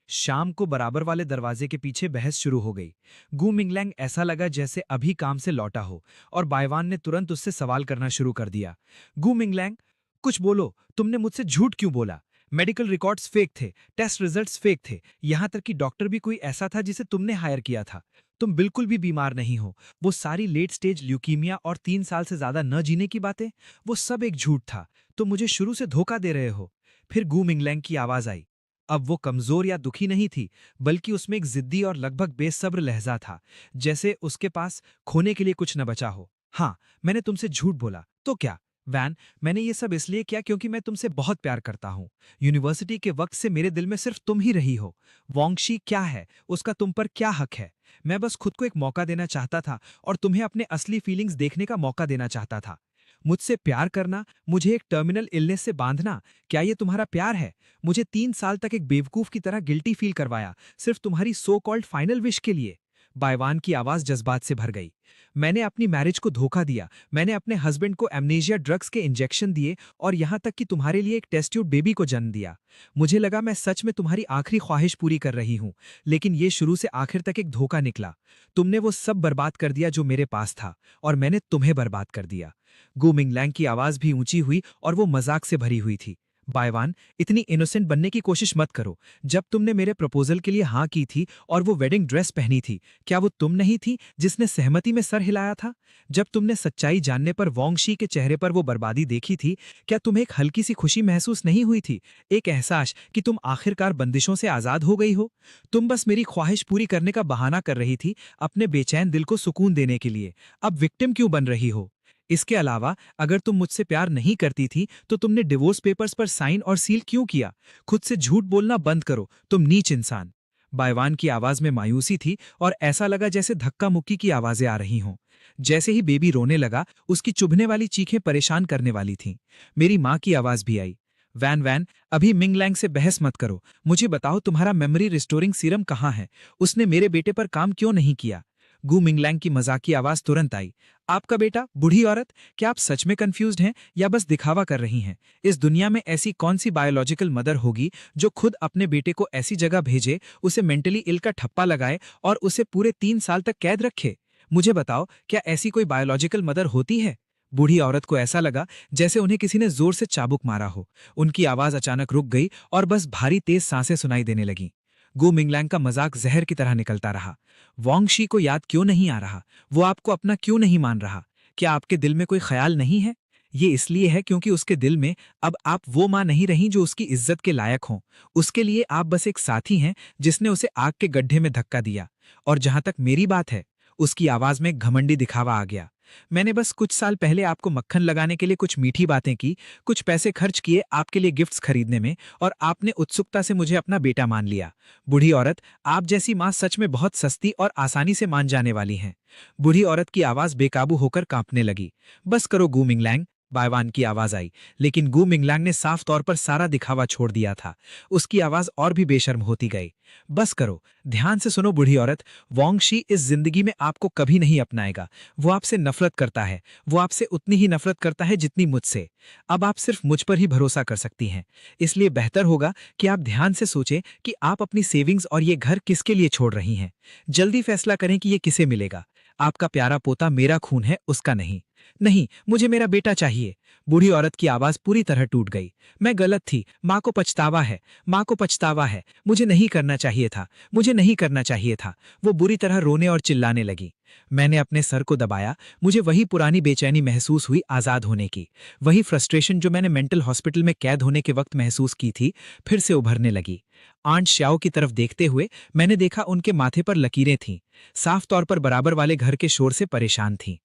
शाम को बराबर वाले दरवाजे के पीछे बहस शुरू हो गई। गु मिंगलैंग ऐसा लगा जैसे अभी काम से लौटा हो, और बायवान ने तुरंत उससे सवाल करना शुरू कर दिया। गु मिंगलैंग, कुछ बोलो, तुमने मुझसे झूठ क्यों बोला? मेडिकल रिकॉर्ड्स फेक थे, टेस्ट रिजल्ट्स फेक थे, यहां तक कि डॉक्टर भी कोई ऐसा था जिसे तुमने हायर किया था। तुम बिल्कुल भी बीमार नहीं हो। वो सारी लेट स्टेज ल्यूकीमिया और 3 साल से ज्यादा न जीने की बातें, वो सब एक झूठ था। तुम मुझे शुरू से धोखा दे रहे हो। फिर गु मिंगलैंग की आवाज आई। अब वो कमजोर या दुखी नहीं थी, बल्कि उसमें एक जिद्दी और लगभग बेसब्र लहजा था, जैसे उसके पास खोने के लिए कुछ न बचा हो। हाँ, मैंने तुमसे झूठ बोला तो क्या? वैन, मैंने ये सब इसलिए किया क्योंकि मैं तुमसे बहुत प्यार करता हूँ। यूनिवर्सिटी के वक्त से मेरे दिल में सिर्फ तुम ही रही हो। वॉन्गशी क्या है, उसका तुम पर क्या हक है? मैं बस खुद को एक मौका देना चाहता था और तुम्हें अपने असली फीलिंग्स देखने का मौका देना चाहता था। मुझसे प्यार करना, मुझे एक टर्मिनल इलनेस से बांधना, क्या ये तुम्हारा प्यार है? मुझे 3 साल तक एक बेवकूफ की तरह गिल्टी फील करवाया, सिर्फ तुम्हारी सो कॉल्ड फाइनल विश के लिए। बायवान की आवाज जज्बात से भर गई। मैंने अपनी मैरिज को धोखा दिया, मैंने अपने हस्बैंड को एमनेशिया ड्रग्स के इंजेक्शन दिए और यहां तक कि तुम्हारे लिए एक टेस्ट ट्यूब बेबी को जन्म दिया। मुझे लगा मैं सच में तुम्हारी आखिरी ख्वाहिश पूरी कर रही हूं, लेकिन ये शुरू से आखिर तक एक धोखा निकला। तुमने वो सब बर्बाद कर दिया जो मेरे पास था, और मैंने तुम्हें बर्बाद कर दिया। गु मिंगलैंग की आवाज भी ऊंची हुई और वो मजाक से भरी हुई थी। बायवान, इतनी इनोसेंट बनने की कोशिश मत करो। जब तुमने मेरे प्रपोजल के लिए हाँ की थी और वो वेडिंग ड्रेस पहनी थी, क्या वो तुम नहीं थी जिसने सहमति में सर हिलाया था? जब तुमने सच्चाई जानने पर वॉन्गशी के चेहरे पर वो बर्बादी देखी थी, क्या तुम्हें एक हल्की सी खुशी महसूस नहीं हुई थी? एक एहसास कि तुम आखिरकार बंदिशों से आजाद हो गई हो? तुम बस मेरी ख्वाहिश पूरी करने का बहाना कर रही थी, अपने बेचैन दिल को सुकून देने के लिए। अब विक्टिम क्यों बन रही हो? इसके अलावा, अगर तुम मुझसे प्यार नहीं करती थी तो तुमने डिवोर्स पेपर्स पर साइन और सील क्यों किया? खुद से झूठ बोलना बंद करो, तुम नीच इंसान। बायवान की आवाज में मायूसी थी और ऐसा लगा जैसे धक्का मुक्की की आवाजें आ रही हों। जैसे ही बेबी रोने लगा, उसकी चुभने वाली चीखें परेशान करने वाली थीं। मेरी माँ की आवाज भी आई, वैन वैन, अभी मिंगलैंग से बहस मत करो, मुझे बताओ तुम्हारा मेमोरी रिस्टोरिंग सीरम कहाँ है? उसने मेरे बेटे पर काम क्यों नहीं किया? गु मिंगलैंग की मजाकी आवाज तुरंत आई, आपका बेटा? बूढ़ी औरत, क्या आप सच में कंफ्यूज्ड हैं या बस दिखावा कर रही हैं? इस दुनिया में ऐसी कौन सी बायोलॉजिकल मदर होगी जो खुद अपने बेटे को ऐसी जगह भेजे, उसे मेंटली इल का ठप्पा लगाए और उसे पूरे 3 साल तक कैद रखे? मुझे बताओ, क्या ऐसी कोई बायोलॉजिकल मदर होती है? बूढ़ी औरत को ऐसा लगा जैसे उन्हें किसी ने जोर से चाबुक मारा हो। उनकी आवाज अचानक रुक गई और बस भारी तेज सांसें सुनाई देने लगीं। गु मिंगलैंग का मजाक जहर की तरह निकलता रहा। वांगशी को याद क्यों नहीं आ रहा? वो आपको अपना क्यों नहीं मान रहा? क्या आपके दिल में कोई ख्याल नहीं है? ये इसलिए है क्योंकि उसके दिल में अब आप वो मां नहीं रही जो उसकी इज्जत के लायक हों। उसके लिए आप बस एक साथी हैं जिसने उसे आग के गड्ढे में धक्का दिया। और जहां तक मेरी बात है, उसकी आवाज में घमंडी दिखावा आ गया। मैंने बस कुछ साल पहले आपको मक्खन लगाने के लिए कुछ मीठी बातें की, कुछ पैसे खर्च किए आपके लिए गिफ्ट्स खरीदने में, और आपने उत्सुकता से मुझे अपना बेटा मान लिया। बूढ़ी औरत, आप जैसी मां सच में बहुत सस्ती और आसानी से मान जाने वाली हैं। बूढ़ी औरत की आवाज बेकाबू होकर कांपने लगी। बस करो गु मिंगलैंग, बायवान की आवाज आई, लेकिन गु मिंगलैंग ने साफ तौर पर सारा दिखावा छोड़ दिया था। उसकी आवाज और भी बेशर्म होती गई। बस करो, ध्यान से सुनो बूढ़ी औरत, वांगशी इस जिंदगी में आपको कभी नहीं अपनाएगा। वो आपसे नफरत करता है। वो आपसे उतनी ही नफरत करता है जितनी मुझसे। अब आप सिर्फ मुझ पर ही भरोसा कर सकती हैं। इसलिए बेहतर होगा कि आप ध्यान से सोचें कि आप अपनी सेविंग्स और ये घर किसके लिए छोड़ रही हैं। जल्दी फैसला करें कि ये किसे मिलेगा। आपका प्यारा पोता मेरा खून है, उसका नहीं। नहीं, मुझे मेरा बेटा चाहिए। बूढ़ी औरत की आवाज पूरी तरह टूट गई। मैं गलत थी, माँ को पछतावा है, माँ को पछतावा है, मुझे नहीं करना चाहिए था, मुझे नहीं करना चाहिए था। वो बुरी तरह रोने और चिल्लाने लगी। मैंने अपने सर को दबाया। मुझे वही पुरानी बेचैनी महसूस हुई आजाद होने की। वही फ्रस्ट्रेशन जो मैंने मेंटल हॉस्पिटल में कैद होने के वक्त महसूस की थी, फिर से उभरने लगी। आंट श्याओ की तरफ देखते हुए मैंने देखा उनके माथे पर लकीरें थीं, साफ तौर पर बराबर वाले घर के शोर से परेशान थीं।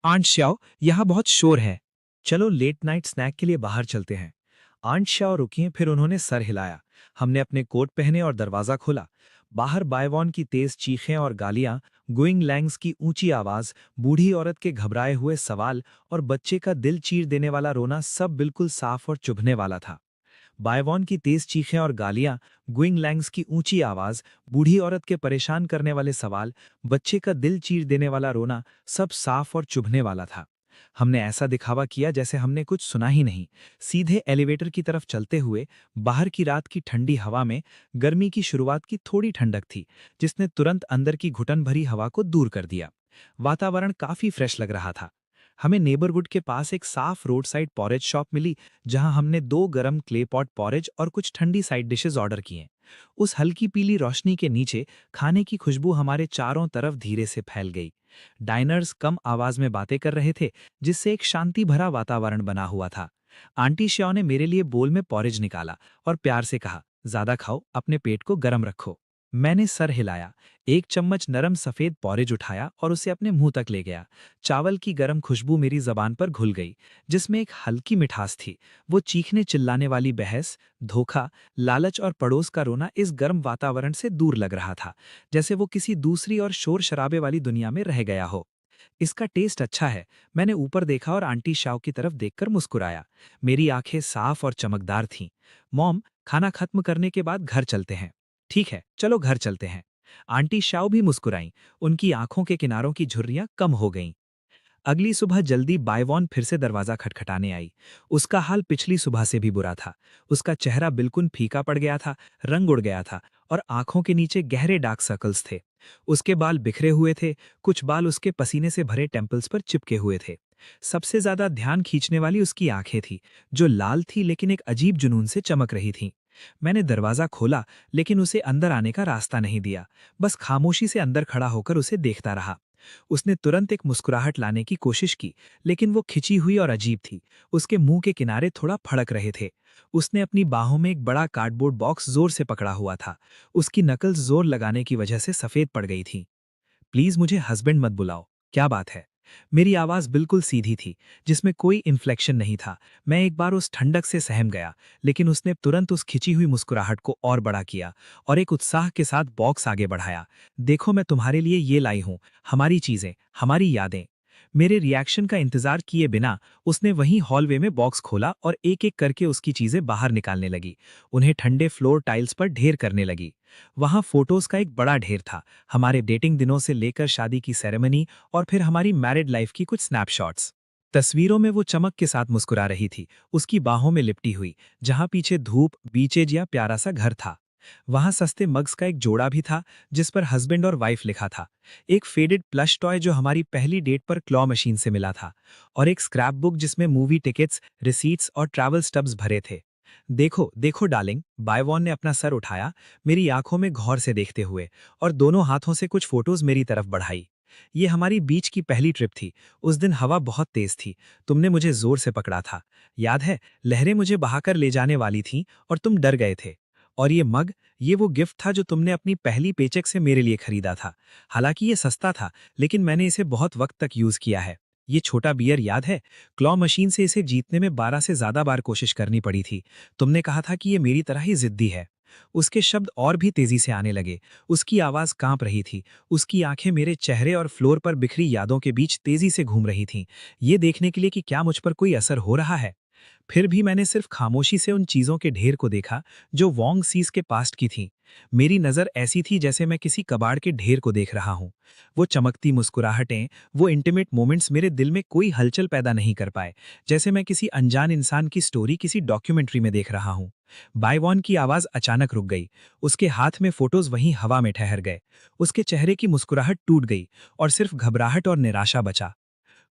आंट श्याओ, यहाँ बहुत शोर है। चलो लेट नाइट स्नैक के लिए बाहर चलते हैं। आंट शाओ रुकी, फिर उन्होंने सर हिलाया। हमने अपने कोट पहने और दरवाजा खोला। बाहर बायवॉन की तेज चीखें और गालियां, गुइंग लैंग्स की ऊंची आवाज, बूढ़ी औरत के घबराए हुए सवाल और बच्चे का दिल चीर देने वाला रोना सब बिल्कुल साफ और चुभने वाला था। बायवॉन की तेज चीखें और गालियां, गुइंग लैंग्स की ऊंची आवाज, बूढ़ी औरत के परेशान करने वाले सवाल, बच्चे का दिल चीर देने वाला रोना सब साफ और चुभने वाला था। हमने ऐसा दिखावा किया जैसे हमने कुछ सुना ही नहीं। सीधे एलिवेटर की तरफ चलते हुए बाहर की रात की ठंडी हवा में गर्मी की शुरुआत की थोड़ी ठंडक थी, जिसने तुरंत अंदर की घुटन भरी हवा को दूर कर दिया। वातावरण काफी फ्रेश लग रहा था। हमें नेबरहुड के पास एक साफ रोड साइड पॉरेज शॉप मिली, जहां हमने 2 गरम क्ले पॉट पॉरेज और कुछ ठंडी साइड डिशेस ऑर्डर किए। उस हल्की पीली रोशनी के नीचे खाने की खुशबू हमारे चारों तरफ धीरे से फैल गई। डाइनर्स कम आवाज में बातें कर रहे थे, जिससे एक शांति भरा वातावरण बना हुआ था। आंटी श्याओ ने मेरे लिए बोल में पॉरेज निकाला और प्यार से कहा, ज्यादा खाओ, अपने पेट को गर्म रखो। मैंने सर हिलाया, 1 चम्मच नरम सफेद पॉरेज उठाया और उसे अपने मुंह तक ले गया। चावल की गर्म खुशबू मेरी जबान पर घुल गई, जिसमें एक हल्की मिठास थी। वो चीखने चिल्लाने वाली बहस, धोखा, लालच और पड़ोस का रोना इस गर्म वातावरण से दूर लग रहा था, जैसे वो किसी दूसरी और शोर शराबे वाली दुनिया में रह गया हो। इसका टेस्ट अच्छा है। मैंने ऊपर देखा और आंटी शाओ की तरफ देखकर मुस्कुराया। मेरी आंखें साफ और चमकदार थीं। मॉम, खाना खत्म करने के बाद घर चलते हैं। ठीक है, चलो घर चलते हैं। आंटी शाओ भी मुस्कुराईं। उनकी आंखों के किनारों की झुर्रियां कम हो गईं। अगली सुबह जल्दी बायवॉन फिर से दरवाजा खटखटाने आई। उसका हाल पिछली सुबह से भी बुरा था। उसका चेहरा बिल्कुल फीका पड़ गया था, रंग उड़ गया था और आंखों के नीचे गहरे डार्क सर्कल्स थे। उसके बाल बिखरे हुए थे, कुछ बाल उसके पसीने से भरे टेम्पल्स पर चिपके हुए थे। सबसे ज्यादा ध्यान खींचने वाली उसकी आंखें थी, जो लाल थी लेकिन एक अजीब जुनून से चमक रही थीं। मैंने दरवाजा खोला, लेकिन उसे अंदर आने का रास्ता नहीं दिया, बस खामोशी से अंदर खड़ा होकर उसे देखता रहा। उसने तुरंत एक मुस्कुराहट लाने की कोशिश की, लेकिन वो खिंची हुई और अजीब थी। उसके मुंह के किनारे थोड़ा फड़क रहे थे। उसने अपनी बाहों में एक बड़ा कार्डबोर्ड बॉक्स जोर से पकड़ा हुआ था। उसकी नकल्स जोर लगाने की वजह से सफेद पड़ गई थी। प्लीज मुझे हस्बैंड मत बुलाओ। क्या बात है? मेरी आवाज़ बिल्कुल सीधी थी, जिसमें कोई इन्फ्लेक्शन नहीं था। मैं एक बार उस ठंडक से सहम गया, लेकिन उसने तुरंत उस खिंची हुई मुस्कुराहट को और बड़ा किया और एक उत्साह के साथ बॉक्स आगे बढ़ाया। देखो, मैं तुम्हारे लिए ये लाई हूँ, हमारी चीज़ें, हमारी यादें। मेरे रिएक्शन का इंतजार किए बिना उसने वहीं हॉलवे में बॉक्स खोला और एक-एक करके उसकी चीज़ें बाहर निकालने लगी। उन्हें ठंडे फ्लोर टाइल्स पर ढेर करने लगी। वहाँ फोटोज़ का एक बड़ा ढेर था, हमारे डेटिंग दिनों से लेकर शादी की सेरेमनी और फिर हमारी मैरिड लाइफ की कुछ स्नैपशॉट्स। तस्वीरों में वो चमक के साथ मुस्कुरा रही थी, उसकी बाहों में लिपटी हुई, जहाँ पीछे धूप, बीचेज या प्यारा सा घर था। वहां सस्ते मग्स का एक जोड़ा भी था, जिस पर हस्बैंड और वाइफ लिखा था। एक फेडेड प्लश टॉय जो हमारी पहली डेट पर क्लॉ मशीन से मिला था, और एक स्क्रैप बुक जिसमें मूवी टिकट्स, रिसीट्स और ट्रैवल स्टब्स भरे थे। देखो देखो डार्लिंग, बायवॉन ने अपना सर उठाया, मेरी आंखों में गौर से देखते हुए, और दोनों हाथों से कुछ फोटोज मेरी तरफ बढ़ाई। ये हमारी बीच की पहली ट्रिप थी। उस दिन हवा बहुत तेज थी, तुमने मुझे जोर से पकड़ा था। याद है, लहरें मुझे बहाकर ले जाने वाली थीं और तुम डर गए थे। और ये मग, ये वो गिफ्ट था जो तुमने अपनी पहली पेचेक से मेरे लिए खरीदा था। हालांकि ये सस्ता था, लेकिन मैंने इसे बहुत वक्त तक यूज किया है। ये छोटा बियर याद है, क्लॉ मशीन से इसे जीतने में 12 से ज्यादा बार कोशिश करनी पड़ी थी। तुमने कहा था कि ये मेरी तरह ही जिद्दी है। उसके शब्द और भी तेजी से आने लगे, उसकी आवाज कांप रही थी, उसकी आंखें मेरे चेहरे और फ्लोर पर बिखरी यादों के बीच तेजी से घूम रही थीं, ये देखने के लिए कि क्या मुझ पर कोई असर हो रहा है। फिर भी मैंने सिर्फ खामोशी से उन चीजों के ढेर को देखा जो वोंग सीज के पास्ट की थीं। मेरी नजर ऐसी थी जैसे मैं किसी कबाड़ के ढेर को देख रहा हूं। वो चमकती मुस्कुराहटें, वो इंटीमेट मोमेंट्स मेरे दिल में कोई हलचल पैदा नहीं कर पाए, जैसे मैं किसी अनजान इंसान की स्टोरी किसी डॉक्यूमेंट्री में देख रहा हूं। बायवॉन की आवाज अचानक रुक गई, उसके हाथ में फोटोज वहीं हवा में ठहर गए, उसके चेहरे की मुस्कुराहट टूट गई और सिर्फ घबराहट और निराशा बचा।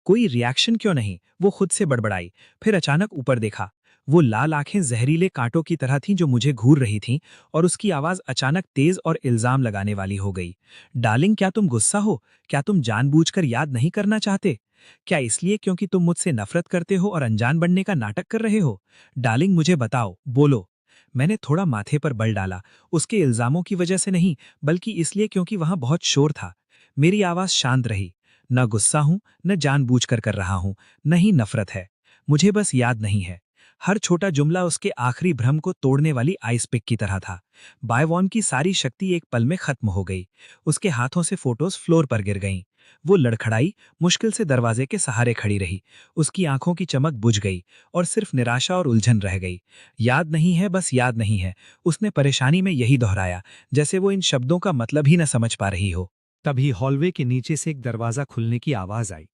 कोई रिएक्शन क्यों नहीं, वो खुद से बड़बड़ाई। फिर अचानक ऊपर देखा, वो लाल आंखें जहरीले कांटों की तरह थीं जो मुझे घूर रही थीं, और उसकी आवाज अचानक तेज और इल्जाम लगाने वाली हो गई। डार्लिंग, क्या तुम गुस्सा हो? क्या तुम जानबूझकर याद नहीं करना चाहते? क्या इसलिए क्योंकि तुम मुझसे नफरत करते हो और अनजान बनने का नाटक कर रहे हो? डार्लिंग, मुझे बताओ, बोलो। मैंने थोड़ा माथे पर बल डाला, उसके इल्जामों की वजह से नहीं, बल्कि इसलिए क्योंकि वहां बहुत शोर था। मेरी आवाज शांत रही। न गुस्सा हूं, न जानबूझकर कर रहा हूं, न ही नफरत है। मुझे बस याद नहीं है। हर छोटा जुमला उसके आखिरी भ्रम को तोड़ने वाली आइस पिक की तरह था। बायवॉन की सारी शक्ति एक पल में खत्म हो गई। उसके हाथों से फोटोज फ्लोर पर गिर गईं। वो लड़खड़ाई, मुश्किल से दरवाजे के सहारे खड़ी रही। उसकी आंखों की चमक बुझ गई और सिर्फ निराशा और उलझन रह गई। याद नहीं है, बस याद नहीं है, उसने परेशानी में यही दोहराया, जैसे वो इन शब्दों का मतलब ही न समझ पा रही हो। तभी हॉलवे के नीचे से एक दरवाजा खुलने की आवाज आई।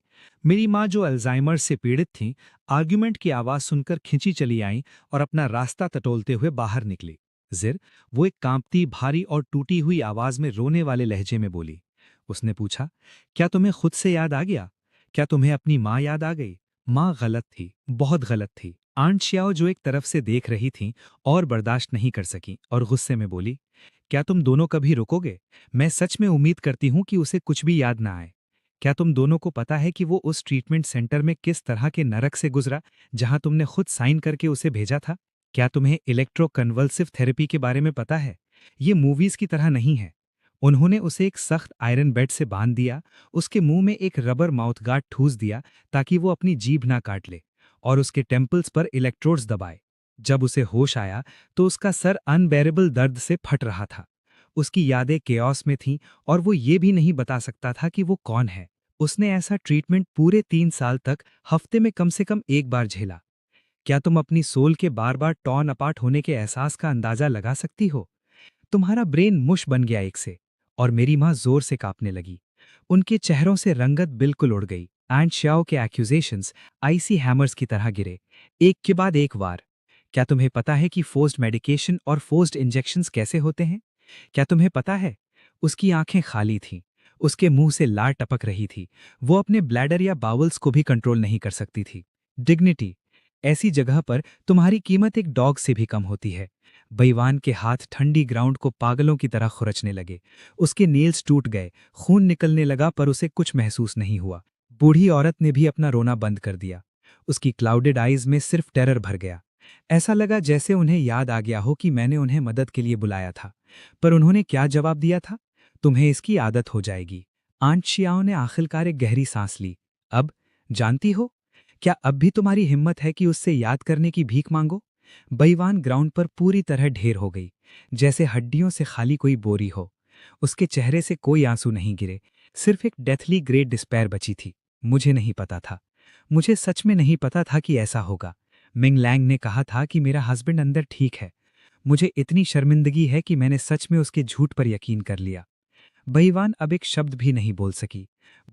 मेरी माँ, जो अल्जाइमर से पीड़ित थीं, आर्ग्यूमेंट की आवाज सुनकर खिंची चली आईं और अपना रास्ता टटोलते हुए बाहर निकली। जिर, वो एक कांपती, भारी और टूटी हुई आवाज में रोने वाले लहजे में बोली। उसने पूछा, क्या तुम्हें खुद से याद आ गया? क्या तुम्हें अपनी माँ याद आ गई? माँ गलत थी, बहुत गलत थी। आंट श्याओ, जो एक तरफ से देख रही थीं, और बर्दाश्त नहीं कर सकी और गुस्से में बोली, क्या तुम दोनों कभी रुकोगे? मैं सच में उम्मीद करती हूं कि उसे कुछ भी याद ना आए। क्या तुम दोनों को पता है कि वो उस ट्रीटमेंट सेंटर में किस तरह के नरक से गुजरा, जहां तुमने खुद साइन करके उसे भेजा था? क्या तुम्हें इलेक्ट्रोकन्वल्सिव थेरेपी के बारे में पता है? ये मूवीज की तरह नहीं है। उन्होंने उसे एक सख्त आयरन बेड से बांध दिया, उसके मुंह में एक रबर माउथ गार्ड ठूस दिया ताकि वो अपनी जीभ ना काट ले, और उसके टेम्पल्स पर इलेक्ट्रोड्स दबाए। जब उसे होश आया तो उसका सर अनबेरेबल दर्द से फट रहा था। उसकी यादें केओस में थीं और वो ये भी नहीं बता सकता था कि वो कौन है। उसने ऐसा ट्रीटमेंट पूरे 3 साल तक हफ्ते में कम से कम एक बार झेला। क्या तुम अपनी सोल के बार बार टॉर्न अपार्ट होने के एहसास का अंदाजा लगा सकती हो? तुम्हारा ब्रेन मुश बन गया एक से। और मेरी माँ जोर से कांपने लगी। उनके चेहरों से रंगत बिल्कुल उड़ गई। एंड श्याओ के एक्यूजेशंस आइसी हैमर्स की तरह गिरे, एक के बाद एक वार। क्या तुम्हें पता है कि फोर्स्ड मेडिकेशन और फोर्स्ड इंजेक्शंस कैसे होते हैं? क्या तुम्हें पता है? उसकी आंखें खाली थीं, उसके मुंह से लार टपक रही थी। वो अपने ब्लैडर या बाउल्स को भी कंट्रोल नहीं कर सकती थी। डिग्निटी, ऐसी जगह पर तुम्हारी कीमत एक डॉग से भी कम होती है। बेईमान के हाथ ठंडी ग्राउंड को पागलों की तरह खुरचने लगे। उसके नेल्स टूट गए, खून निकलने लगा, पर उसे कुछ महसूस नहीं हुआ। बूढ़ी औरत ने भी अपना रोना बंद कर दिया। उसकी क्लाउडेड आईज में सिर्फ टेरर भर गया। ऐसा लगा जैसे उन्हें याद आ गया हो कि मैंने उन्हें मदद के लिए बुलाया था। पर उन्होंने क्या जवाब दिया था? तुम्हें इसकी आदत हो जाएगी। आंट शियाओ ने आखिरकार एक गहरी सांस ली। अब जानती हो, क्या अब भी तुम्हारी हिम्मत है कि उससे याद करने की भीख मांगो? बईवान ग्राउंड पर पूरी तरह ढेर हो गई, जैसे हड्डियों से खाली कोई बोरी हो। उसके चेहरे से कोई आंसू नहीं गिरे, सिर्फ एक डेथली ग्रेट डिस्पेयर बची थी। मुझे नहीं पता था, मुझे सच में नहीं पता था कि ऐसा होगा। मिंग लैंग ने कहा था कि मेरा हस्बैंड अंदर ठीक है। मुझे इतनी शर्मिंदगी है कि मैंने सच में उसके झूठ पर यकीन कर लिया। बईवान अब एक शब्द भी नहीं बोल सकी।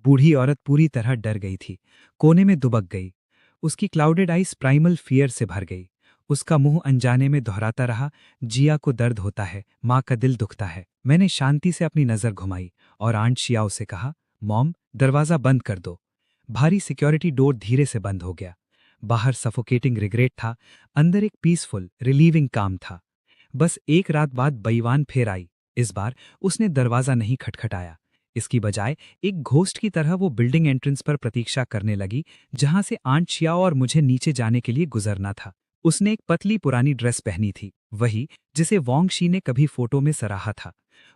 बूढ़ी औरत पूरी तरह डर गई थी, कोने में दुबक गई। उसकी क्लाउडेड आइज प्राइमल फियर से भर गई। उसका मुंह अनजाने में दोहराता रहा, जिया को दर्द होता है, माँ का दिल दुखता है। मैंने शांति से अपनी नजर घुमाई और आंट शियाओ से कहा, मॉम, दरवाजा बंद कर दो। भारी सिक्योरिटी डोर धीरे से बंद हो गया। बाहर सफोकेटिंग रिग्रेट था, अंदर एक पीसफुल रिलीविंग काम था। बस एक रात बाद बईवान फिर आई। इस बार उसने दरवाजा नहीं खटखटाया। इसकी बजाय एक घोस्ट की तरह वो बिल्डिंग एंट्रेंस पर प्रतीक्षा करने लगी, जहां से आंट शियाओ और मुझे नीचे जाने के लिए गुजरना था। उसने एक पतली पुरानी ड्रेस पहनी थी, वही जिसे वोंग शी ने कभी फोटो में सराहा था।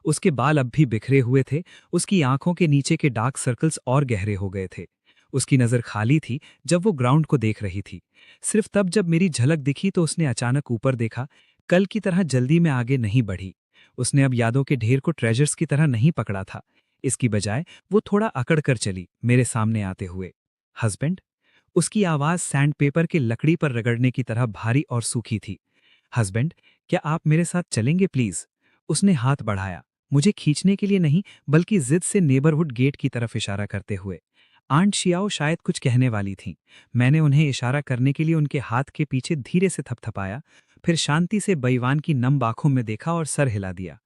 उसके बाल अब भी बिखरे हुए थे, उसकी आंखों के नीचे के डार्क सर्कल्स और गहरे हो गए थे। उसकी नजर खाली थी जब वो ग्राउंड को देख रही थी। सिर्फ तब जब मेरी झलक दिखी तो उसने अचानक ऊपर देखा। कल की तरह जल्दी में आगे नहीं बढ़ी। उसने अब यादों के ढेर को ट्रेजर्स की तरह नहीं पकड़ा था। इसकी बजाय वो थोड़ा अकड़ कर चली, मेरे सामने आते हुए। हस्बैंड? उसकी आवाज सैंडपेपर के लकड़ी पर रगड़ने की तरह भारी और सूखी थी। हस्बैंड, क्या आप मेरे साथ चलेंगे प्लीज? उसने हाथ बढ़ाया, मुझे खींचने के लिए नहीं, बल्कि जिद से नेबरहुड गेट की तरफ इशारा करते हुए। आंट शियाओ शायद कुछ कहने वाली थीं। मैंने उन्हें इशारा करने के लिए उनके हाथ के पीछे धीरे से थपथपाया, फिर शांति से बईवान की नम आंखों में देखा और सर हिला दिया।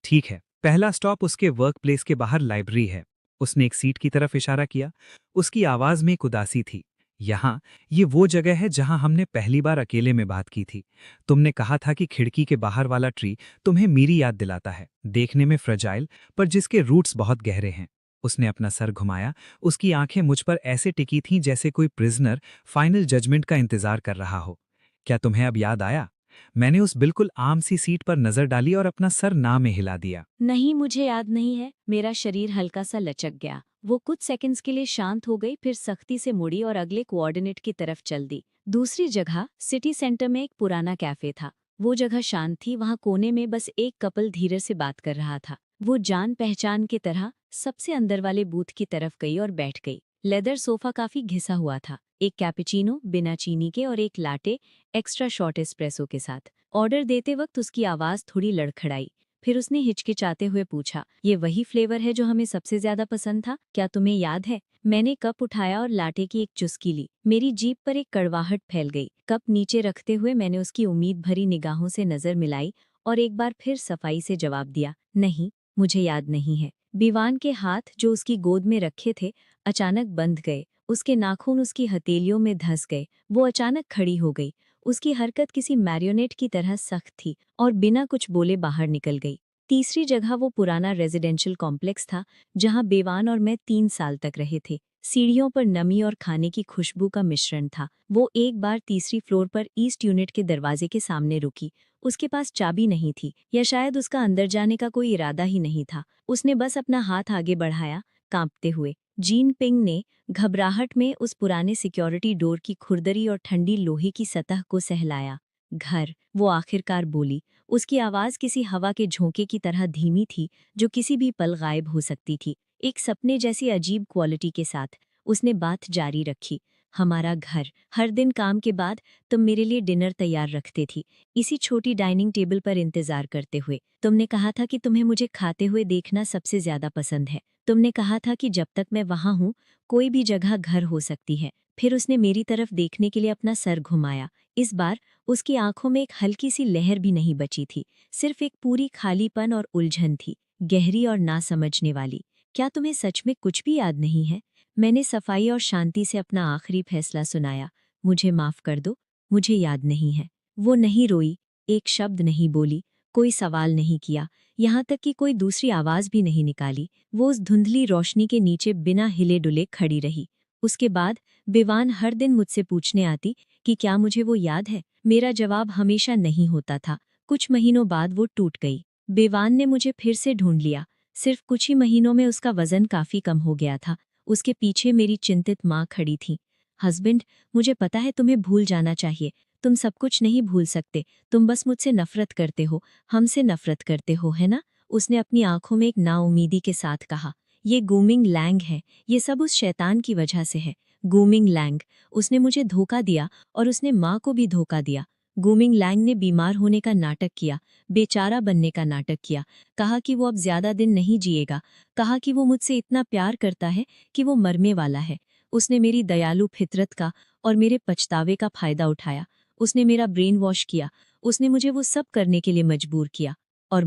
ठीक है, पहला स्टॉप उसके वर्क प्लेस के बाहर लाइब्रेरी है। उसने एक सीट की तरफ इशारा किया। उसकी आवाज में एक उदासी थी। यहाँ, ये वो जगह है जहां हमने पहली बार अकेले में बात की थी। तुमने कहा था कि खिड़की के बाहर वाला ट्री तुम्हें मेरी याद दिलाता है, देखने में फ्रजाइल, पर जिसके रूट्स बहुत गहरे हैं। उसने अपना सर घुमाया। उसकी आंखें मुझ पर ऐसे टिकी थीं जैसे कोई प्रिजनर फाइनल जजमेंट का इंतजार कर रहा हो। क्या तुम्हें अब याद आया? मैंने उस बिल्कुल आम सी सीट पर नजर डाली और अपना सर ना में हिला दिया। नहीं, मुझे याद नहीं है। मेरा शरीर हल्का सा लचक गया। वो कुछ सेकंड्स के लिए शांत हो गई, फिर सख्ती से मुड़ी और अगले कोऑर्डिनेट की तरफ चल दी। दूसरी जगह सिटी सेंटर में एक पुराना कैफे था। वो जगह शांत थी, वहाँ कोने में बस एक कपल धीरे से बात कर रहा था। वो जान पहचान की तरह सबसे अंदर वाले बूथ की तरफ गई और बैठ गई। लेदर सोफा काफी घिसा हुआ था, एक कैपुचिनो बिना चीनी के और एक लाटे एक्स्ट्रा शॉर्ट एस्प्रेसो के साथ। ऑर्डर देते वक्त उसकी आवाज थोड़ी लड़खड़ाई। फिर उसने हिचकिचाते हुए पूछा, ये वही फ्लेवर है जो हमें सबसे ज्यादा पसंद था? क्या तुम्हें याद है? मैंने कप उठाया और लाटे की एक चुस्की ली। मेरी जीभ पर एक कड़वाहट फैल गई। कप नीचे रखते हुए मैंने उसकी उम्मीद भरी निगाहों से नजर मिलाई और एक बार फिर सफाई से जवाब दिया, नहीं, मुझे याद नहीं है। बीवान के हाथ जो उसकी गोद में रखे थे अचानक बंध गए। उसके नाखून उसकी हथेलियों में धंस गए। वो अचानक खड़ी हो गई। उसकी हरकत किसी मैरियोनेट की तरह सख्त थी और बिना कुछ बोले बाहर निकल गई। तीसरी जगह वो पुराना रेजिडेंशियल कॉम्प्लेक्स था जहां बेवान और मैं 3 साल तक रहे थे। सीढ़ियों पर नमी और खाने की खुशबू का मिश्रण था। वो एक बार तीसरी फ्लोर पर ईस्ट यूनिट के दरवाजे के सामने रुकी। उसके पास चाबी नहीं थी, या शायद उसका अंदर जाने का कोई इरादा ही नहीं था। उसने बस अपना हाथ आगे बढ़ाया, कांपते हुए। जीन पिंग ने घबराहट में उस पुराने सिक्योरिटी डोर की खुरदरी और ठंडी लोहे की सतह को सहलाया। घर, वो आखिरकार बोली। उसकी आवाज किसी हवा के झोंके की तरह धीमी थी, जो किसी भी पल गायब हो सकती थी। एक सपने जैसी अजीब क्वालिटी के साथ उसने बात जारी रखी। हमारा घर, हर दिन काम के बाद तुम मेरे लिए डिनर तैयार रखते थी, इसी छोटी डाइनिंग टेबल पर इंतजार करते हुए। तुमने कहा था कि तुम्हें मुझे खाते हुए देखना सबसे ज्यादा पसंद है। तुमने कहा था कि जब तक मैं वहां हूं, कोई भी जगह घर हो सकती है। फिर उसने मेरी तरफ देखने के लिए अपना सर घुमाया। इस बार उसकी आंखों में एक हल्की सी लहर भी नहीं बची थी, सिर्फ एक पूरी खालीपन और उलझन थी, गहरी और ना समझने वाली। क्या तुम्हें सच में कुछ भी याद नहीं है? मैंने सफाई और शांति से अपना आखिरी फैसला सुनाया। मुझे माफ कर दो, मुझे याद नहीं है। वो नहीं रोई, एक शब्द नहीं बोली, कोई सवाल नहीं किया, यहाँ तक कि कोई दूसरी आवाज भी नहीं निकाली। वो उस धुंधली रोशनी के नीचे बिना हिले डुले खड़ी रही। उसके बाद बेवान हर दिन मुझसे पूछने आती कि क्या मुझे वो याद है। मेरा जवाब हमेशा नहीं होता था। कुछ महीनों बाद वो टूट गई। बेवान ने मुझे फिर से ढूंढ लिया। सिर्फ कुछ ही महीनों में उसका वजन काफी कम हो गया था। उसके पीछे मेरी चिंतित माँ खड़ी थी। हस्बैंड, मुझे पता है तुम्हें भूल जाना चाहिए। तुम सब कुछ नहीं भूल सकते। तुम बस मुझसे नफरत करते हो, हमसे नफरत करते हो, है ना? उसने अपनी आंखों में एक नाउमीदी के साथ कहा। ये गूमिंग लैंग है। ये सब उस शैतान की वजह से है। गूमिंग लैंग। उसने मुझे धोखा दिया और उसने माँ को भी धोखा दिया। गूमिंग लैंग ने बीमार होने का नाटक किया, बेचारा बनने का नाटक किया। कहा कि वो अब ज्यादा दिन नहीं जिएगा। कहा कि वो मुझसे इतना प्यार करता है कि वो मरने वाला है। उसने मेरी दयालु फितरत का और मेरे पछतावे का फायदा उठाया। उसने मेरा ब्रेन वॉश किया। उसने मुझे वो सब करने के लिए मजबूर किया। और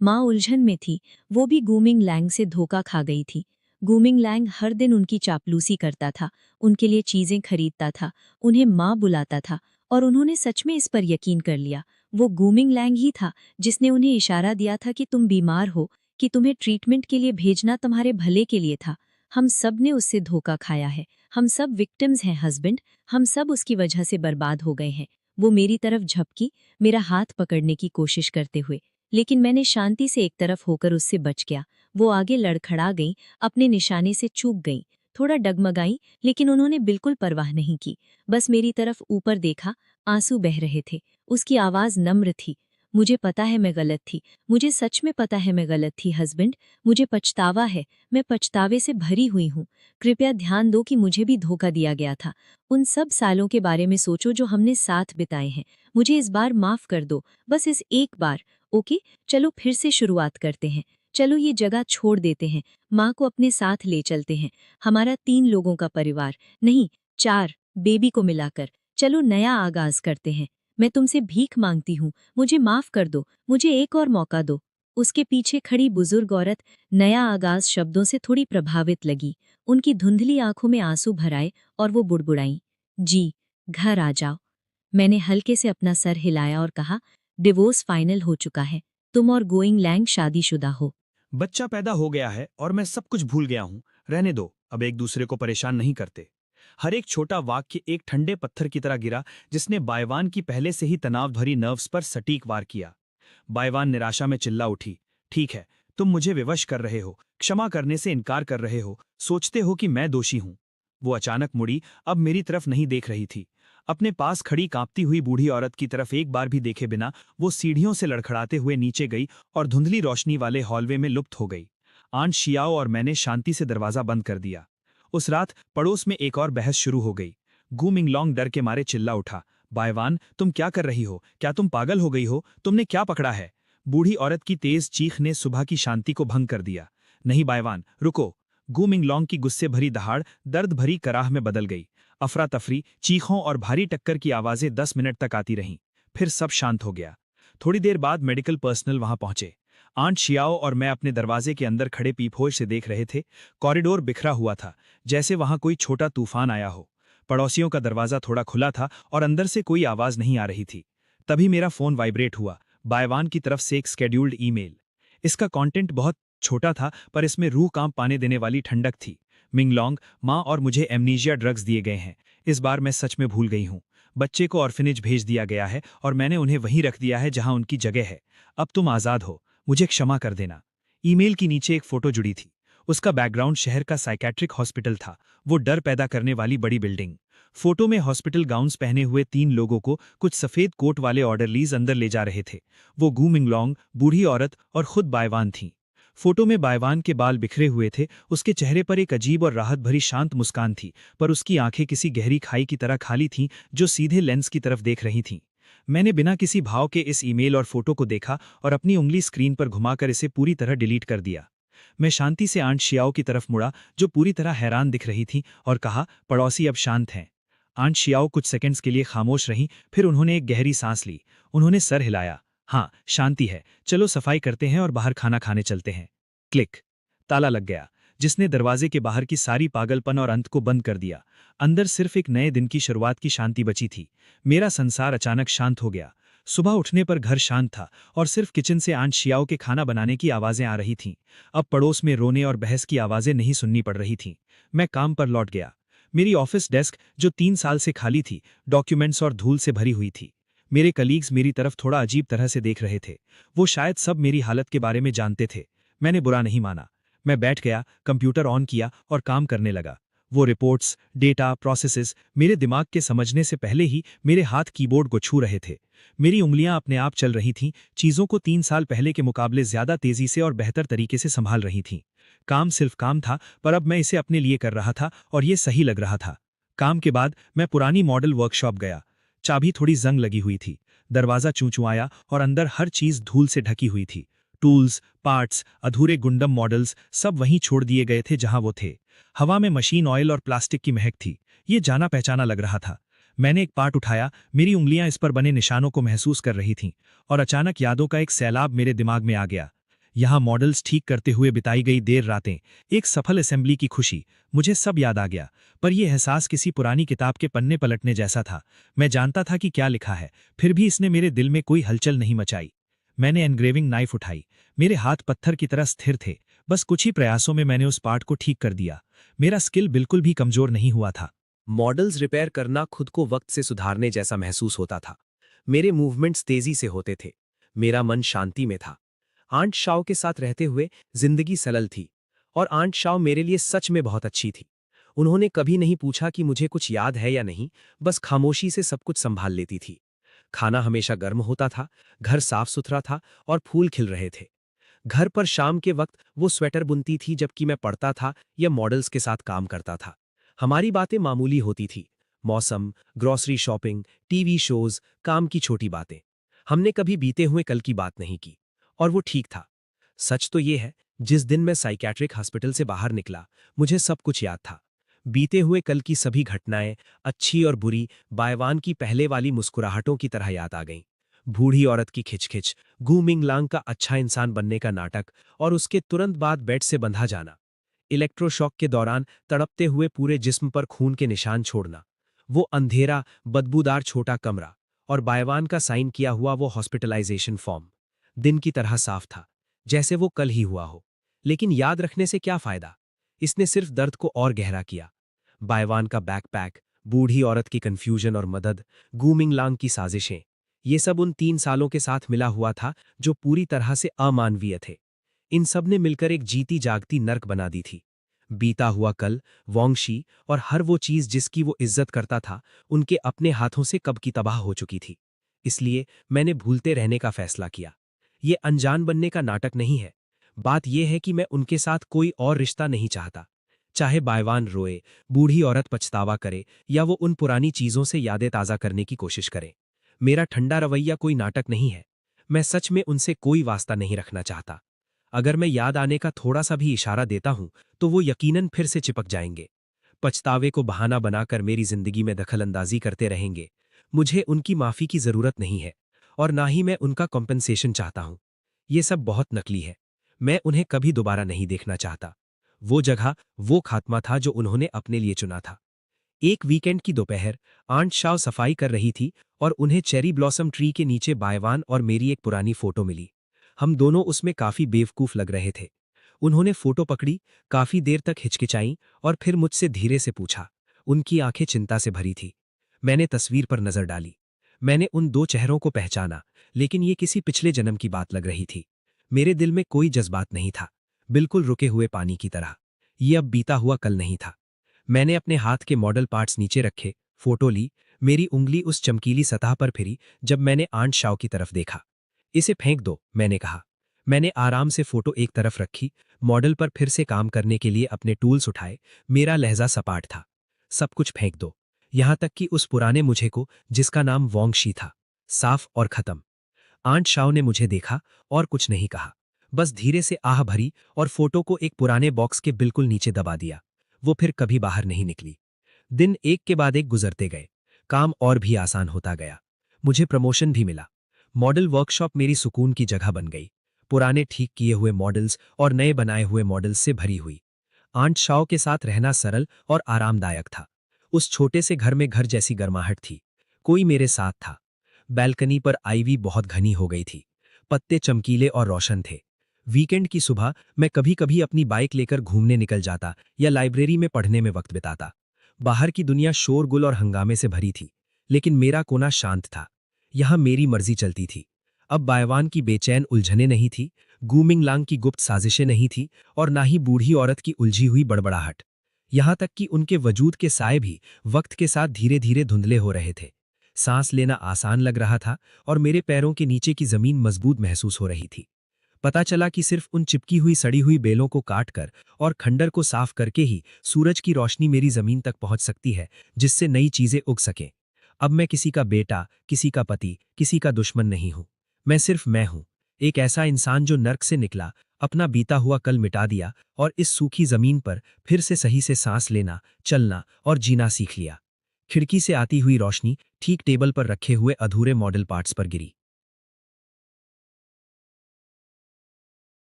माँ उलझन में थी। वो भी गूमिंग लैंग से धोखा खा गई थी। गूमिंग लैंग हर दिन उनकी चापलूसी करता था, उनके लिए चीजें खरीदता था, उन्हें माँ बुलाता था, और उन्होंने सच में इस पर यकीन कर लिया। वो गूमिंग लैंग ही था जिसने उन्हें इशारा दिया था कि तुम बीमार हो, कि तुम्हें ट्रीटमेंट के लिए भेजना तुम्हारे भले के लिए था। हम सब ने उससे धोखा खाया है। हम सब विक्टिम्स हैं हस्बैंड। हम सब उसकी वजह से बर्बाद हो गए हैं। वो मेरी तरफ झपकी, मेरा हाथ पकड़ने की कोशिश करते हुए, लेकिन मैंने शांति से एक तरफ होकर उससे बच गया। वो आगे लड़खड़ा गई, अपने निशाने से चूक गई, थोड़ा डगमगाई, लेकिन उन्होंने बिल्कुल परवाह नहीं की। बस मेरी तरफ ऊपर देखा। आंसू बह रहे थे। उसकी आवाज नम्र थी। मुझे पता है मैं गलत थी। मुझे सच में पता है मैं गलत थी हस्बैंड। मुझे पछतावा है। मैं पछतावे से भरी हुई हूँ। कृपया ध्यान दो कि मुझे भी धोखा दिया गया था। उन सब सालों के बारे में सोचो जो हमने साथ बिताए हैं। मुझे इस बार माफ कर दो, बस इस एक बार। ओके, चलो फिर से शुरुआत करते हैं। चलो ये जगह छोड़ देते हैं। माँ को अपने साथ ले चलते हैं। हमारा 3 लोगों का परिवार, नहीं 4, बेबी को मिलाकर। चलो नया आगाज करते हैं। मैं तुमसे भीख मांगती हूँ, मुझे माफ कर दो, मुझे एक और मौका दो। उसके पीछे खड़ी बुजुर्ग औरत नया आगाज शब्दों से थोड़ी प्रभावित लगी। उनकी धुंधली आंखों में आंसू भर आए और वो बुड़बुड़ाई, जी, घर आ जाओ। मैंने हल्के से अपना सर हिलाया और कहा, डिवोर्स फाइनल हो चुका है। तुम और गोइंग लैंग शादीशुदा हो। बच्चा पैदा हो गया है और मैं सब कुछ भूल गया हूँ। रहने दो, अब एक दूसरे को परेशान नहीं करते। हर एक छोटा वाक्य एक ठंडे पत्थर की तरह गिरा जिसने बायवान की पहले से ही तनाव भरी नर्व्स पर सटीक वार किया। बायवान निराशा में चिल्ला उठी, ठीक है, तुम मुझे विवश कर रहे हो, क्षमा करने से इनकार कर रहे हो, सोचते हो कि मैं दोषी हूं। वो अचानक मुड़ी, अब मेरी तरफ नहीं देख रही थी। अपने पास खड़ी कांपती हुई बूढ़ी औरत की तरफ एक बार भी देखे बिना वो सीढ़ियों से लड़खड़ाते हुए नीचे गई और धुंधली रोशनी वाले हॉलवे में लुप्त हो गई। आंट शियाओ और मैंने शांति से दरवाजा बंद कर दिया। उस रात पड़ोस में एक और बहस शुरू हो गई। गू मिंगलोंग डर के मारे चिल्ला उठा, बायवान, तुम क्या कर रही हो? क्या तुम पागल हो गई हो? तुमने क्या पकड़ा है? बूढ़ी औरत की तेज चीख ने सुबह की शांति को भंग कर दिया। नहीं बायवान, रुको। गू मिंगलोंग की गुस्से भरी दहाड़ दर्द भरी कराह में बदल गई। अफरा तफरी, चीखों और भारी टक्कर की आवाजें 10 मिनट तक आती रहीं। फिर सब शांत हो गया। थोड़ी देर बाद मेडिकल पर्सनल वहां पहुंचे। आंट शियाओ और मैं अपने दरवाजे के अंदर खड़े पीपहोश से देख रहे थे। कॉरिडोर बिखरा हुआ था, जैसे वहां कोई छोटा तूफान आया हो। पड़ोसियों का दरवाजा थोड़ा खुला था और अंदर से कोई आवाज नहीं आ रही थी। तभी मेरा फोन वाइब्रेट हुआ। बायवान की तरफ से एक स्केड्यूल्ड ईमेल। इसका कंटेंट बहुत छोटा था, पर इसमें रूह कांप पाने देने वाली ठंडक थी। मिंगलोंग, माँ और मुझे एमनीजिया ड्रग्स दिए गए हैं। इस बार मैं सच में भूल गई हूँ। बच्चे को ऑर्फिनेज भेज दिया गया है और मैंने उन्हें वहीं रख दिया है जहां उनकी जगह है। अब तुम आजाद हो, मुझे क्षमा कर देना। ईमेल की नीचे एक फोटो जुड़ी थी। उसका बैकग्राउंड शहर का साइकेट्रिक हॉस्पिटल था, वो डर पैदा करने वाली बड़ी बिल्डिंग। फोटो में हॉस्पिटल गाउन्स पहने हुए 3 लोगों को कुछ सफेद कोट वाले ऑर्डरलीज अंदर ले जा रहे थे। वो गू मिंगलोंग, बूढ़ी औरत और खुद बायवान थीं। फोटो में बायवान के बाल बिखरे हुए थे। उसके चेहरे पर एक अजीब और राहत भरी शांत मुस्कान थी, पर उसकी आंखें किसी गहरी खाई की तरह खाली थीं जो सीधे लेंस की तरफ देख रही थीं। मैंने बिना किसी भाव के इस ईमेल और फोटो को देखा और अपनी उंगली स्क्रीन पर घुमाकर इसे पूरी तरह डिलीट कर दिया। मैं शांति से आंट शियाओ की तरफ मुड़ा, जो पूरी तरह हैरान दिख रही थी, और कहा, पड़ोसी अब शांत हैं। आंट शियाओ कुछ सेकंड्स के लिए खामोश रहीं, फिर उन्होंने एक गहरी सांस ली। उन्होंने सर हिलाया, हाँ, शांति है, चलो सफाई करते हैं और बाहर खाना खाने चलते हैं। क्लिक। ताला लग गया, जिसने दरवाजे के बाहर की सारी पागलपन और अंत को बंद कर दिया। अंदर सिर्फ एक नए दिन की शुरुआत की शांति बची थी। मेरा संसार अचानक शांत हो गया। सुबह उठने पर घर शांत था और सिर्फ किचन से आंट शियाओ के खाना बनाने की आवाजें आ रही थीं। अब पड़ोस में रोने और बहस की आवाजें नहीं सुननी पड़ रही थीं। मैं काम पर लौट गया। मेरी ऑफिस डेस्क, जो 3 साल से खाली थी, डॉक्यूमेंट्स और धूल से भरी हुई थी। मेरे कलीग्स मेरी तरफ थोड़ा अजीब तरह से देख रहे थे। वो शायद सब मेरी हालत के बारे में जानते थे। मैंने बुरा नहीं माना। मैं बैठ गया, कंप्यूटर ऑन किया और काम करने लगा। वो रिपोर्ट्स, डेटा, प्रोसेसेस मेरे दिमाग के समझने से पहले ही मेरे हाथ कीबोर्ड को छू रहे थे। मेरी उंगलियां अपने आप चल रही थीं, चीज़ों को 3 साल पहले के मुकाबले ज़्यादा तेज़ी से और बेहतर तरीके से संभाल रही थीं। काम सिर्फ काम था, पर अब मैं इसे अपने लिए कर रहा था और ये सही लग रहा था। काम के बाद मैं पुरानी मॉडल वर्कशॉप गया। चाबी थोड़ी जंग लगी हुई थी। दरवाज़ा चूंचुआया और अंदर हर चीज़ धूल से ढकी हुई थी। टूल्स, पार्ट्स, अधूरे गुंडम मॉडल्स सब वहीं छोड़ दिए गए थे जहां वो थे। हवा में मशीन ऑयल और प्लास्टिक की महक थी। ये जाना पहचाना लग रहा था। मैंने एक पार्ट उठाया, मेरी उंगलियां इस पर बने निशानों को महसूस कर रही थीं और अचानक यादों का एक सैलाब मेरे दिमाग में आ गया। यहाँ मॉडल्स ठीक करते हुए बिताई गई देर रातें, एक सफल असेंबली की खुशी, मुझे सब याद आ गया। पर यह एहसास किसी पुरानी किताब के पन्ने पलटने जैसा था। मैं जानता था कि क्या लिखा है, फिर भी इसने मेरे दिल में कोई हलचल नहीं मचाई। मैंने एनग्रेविंग नाइफ उठाई। मेरे हाथ पत्थर की तरह स्थिर थे। बस कुछ ही प्रयासों में मैंने उस पार्ट को ठीक कर दिया। मेरा स्किल बिल्कुल भी कमजोर नहीं हुआ था। मॉडल्स रिपेयर करना खुद को वक्त से सुधारने जैसा महसूस होता था। मेरे मूवमेंट्स तेजी से होते थे। मेरा मन शांति में था। आंट शाओ के साथ रहते हुए जिंदगी सरल थी और आंट शाओ मेरे लिए सच में बहुत अच्छी थी। उन्होंने कभी नहीं पूछा कि मुझे कुछ याद है या नहीं, बस खामोशी से सब कुछ संभाल लेती थी। खाना हमेशा गर्म होता था, घर साफ सुथरा था और फूल खिल रहे थे। घर पर शाम के वक्त वो स्वेटर बुनती थी जबकि मैं पढ़ता था या मॉडल्स के साथ काम करता था। हमारी बातें मामूली होती थी। मौसम, ग्रॉसरी शॉपिंग, टीवी शोज, काम की छोटी बातें। हमने कभी बीते हुए कल की बात नहीं की और वो ठीक था। सच तो ये है, जिस दिन मैं साइकियाट्रिक हॉस्पिटल से बाहर निकला, मुझे सब कुछ याद था। बीते हुए कल की सभी घटनाएं, अच्छी और बुरी, बायवान की पहले वाली मुस्कुराहटों की तरह याद आ गईं। बूढ़ी औरत की खिचखिच, गू मिंगलांग का अच्छा इंसान बनने का नाटक और उसके तुरंत बाद बेड से बंधा जाना। इलेक्ट्रोशॉक के दौरान तड़पते हुए पूरे जिस्म पर खून के निशान छोड़ना। वो अंधेरा, बदबूदार छोटा कमरा और बायवान का साइन किया हुआ वो हॉस्पिटलाइजेशन फॉर्म। दिन की तरह साफ था, जैसे वो कल ही हुआ हो। लेकिन याद रखने से क्या फायदा? इसने सिर्फ दर्द को और गहरा किया। बायवान का बैकपैक, बूढ़ी औरत की कंफ्यूजन और मदद, गूमिंग लांग की साजिशें, ये सब उन 3 सालों के साथ मिला हुआ था जो पूरी तरह से अमानवीय थे। इन सब ने मिलकर एक जीती जागती नर्क बना दी थी। बीता हुआ कल, वॉन्गशी और हर वो चीज जिसकी वो इज्जत करता था, उनके अपने हाथों से कब की तबाह हो चुकी थी। इसलिए मैंने भूलते रहने का फैसला किया। ये अनजान बनने का नाटक नहीं है। बात यह है कि मैं उनके साथ कोई और रिश्ता नहीं चाहता। चाहे बायवान रोए, बूढ़ी औरत पछतावा करे या वो उन पुरानी चीजों से यादें ताज़ा करने की कोशिश करे। मेरा ठंडा रवैया कोई नाटक नहीं है। मैं सच में उनसे कोई वास्ता नहीं रखना चाहता। अगर मैं याद आने का थोड़ा सा भी इशारा देता हूं, तो वो यकीनन फिर से चिपक जाएंगे। पछतावे को बहाना बनाकर मेरी जिंदगी में दखलंदाजी करते रहेंगे। मुझे उनकी माफी की जरूरत नहीं है और ना ही मैं उनका कॉम्पेंसेशन चाहता हूं। ये सब बहुत नकली है। मैं उन्हें कभी दोबारा नहीं देखना चाहता। वो जगह, वो खात्मा था जो उन्होंने अपने लिए चुना था। एक वीकेंड की दोपहर, आंट शाव सफाई कर रही थी और उन्हें चेरी ब्लॉसम ट्री के नीचे बायवान और मेरी एक पुरानी फोटो मिली। हम दोनों उसमें काफी बेवकूफ लग रहे थे। उन्होंने फोटो पकड़ी, काफी देर तक हिचकिचाई और फिर मुझसे धीरे से पूछा। उनकी आंखें चिंता से भरी थी। मैंने तस्वीर पर नजर डाली। मैंने उन 2 चेहरों को पहचाना, लेकिन ये किसी पिछले जन्म की बात लग रही थी। मेरे दिल में कोई जज्बात नहीं था, बिल्कुल रुके हुए पानी की तरह। ये अब बीता हुआ कल नहीं था। मैंने अपने हाथ के मॉडल पार्ट्स नीचे रखे, फोटो ली। मेरी उंगली उस चमकीली सतह पर फिरी जब मैंने आंट शाओ की तरफ देखा। इसे फेंक दो, मैंने कहा। मैंने आराम से फोटो एक तरफ रखी, मॉडल पर फिर से काम करने के लिए अपने टूल्स उठाए। मेरा लहजा सपाट था। सब कुछ फेंक दो, यहां तक कि उस पुराने मुझे को जिसका नाम वॉन्गशी था। साफ और खत्म। आंट शाओ ने मुझे देखा और कुछ नहीं कहा, बस धीरे से आह भरी और फोटो को एक पुराने बॉक्स के बिल्कुल नीचे दबा दिया। वो फिर कभी बाहर नहीं निकली। दिन एक के बाद एक गुजरते गए। काम और भी आसान होता गया। मुझे प्रमोशन भी मिला। मॉडल वर्कशॉप मेरी सुकून की जगह बन गई। पुराने ठीक किए हुए मॉडल्स और नए बनाए हुए मॉडल्स से भरी हुई। आंट शाओ के साथ रहना सरल और आरामदायक था। उस छोटे से घर में घर जैसी गर्माहट थी। कोई मेरे साथ था। बैल्कनी पर आईवी बहुत घनी हो गई थी। पत्ते चमकीले और रोशन थे। वीकेंड की सुबह मैं कभी कभी अपनी बाइक लेकर घूमने निकल जाता या लाइब्रेरी में पढ़ने में वक्त बिताता। बाहर की दुनिया शोरगुल और हंगामे से भरी थी, लेकिन मेरा कोना शांत था। यहां मेरी मर्जी चलती थी। अब बायवान की बेचैन उलझने नहीं थी, गु मिंगलांग की गुप्त साजिशें नहीं थी और ना ही बूढ़ी औरत की उलझी हुई बड़बड़ाहट। यहां तक कि उनके वजूद के साए भी वक्त के साथ धीरे धीरे धुंधले हो रहे थे। सांस लेना आसान लग रहा था और मेरे पैरों के नीचे की जमीन मजबूत महसूस हो रही थी। पता चला कि सिर्फ उन चिपकी हुई सड़ी हुई बेलों को काटकर और खंडर को साफ करके ही सूरज की रोशनी मेरी जमीन तक पहुंच सकती है, जिससे नई चीजें उग सकें। अब मैं किसी का बेटा, किसी का पति, किसी का दुश्मन नहीं हूं। मैं सिर्फ मैं हूं, एक ऐसा इंसान जो नर्क से निकला, अपना बीता हुआ कल मिटा दिया और इस सूखी जमीन पर फिर से सही से सांस लेना, चलना और जीना सीख लिया। खिड़की से आती हुई रोशनी ठीक टेबल पर रखे हुए अधूरे मॉडल पार्ट्स पर गिरी।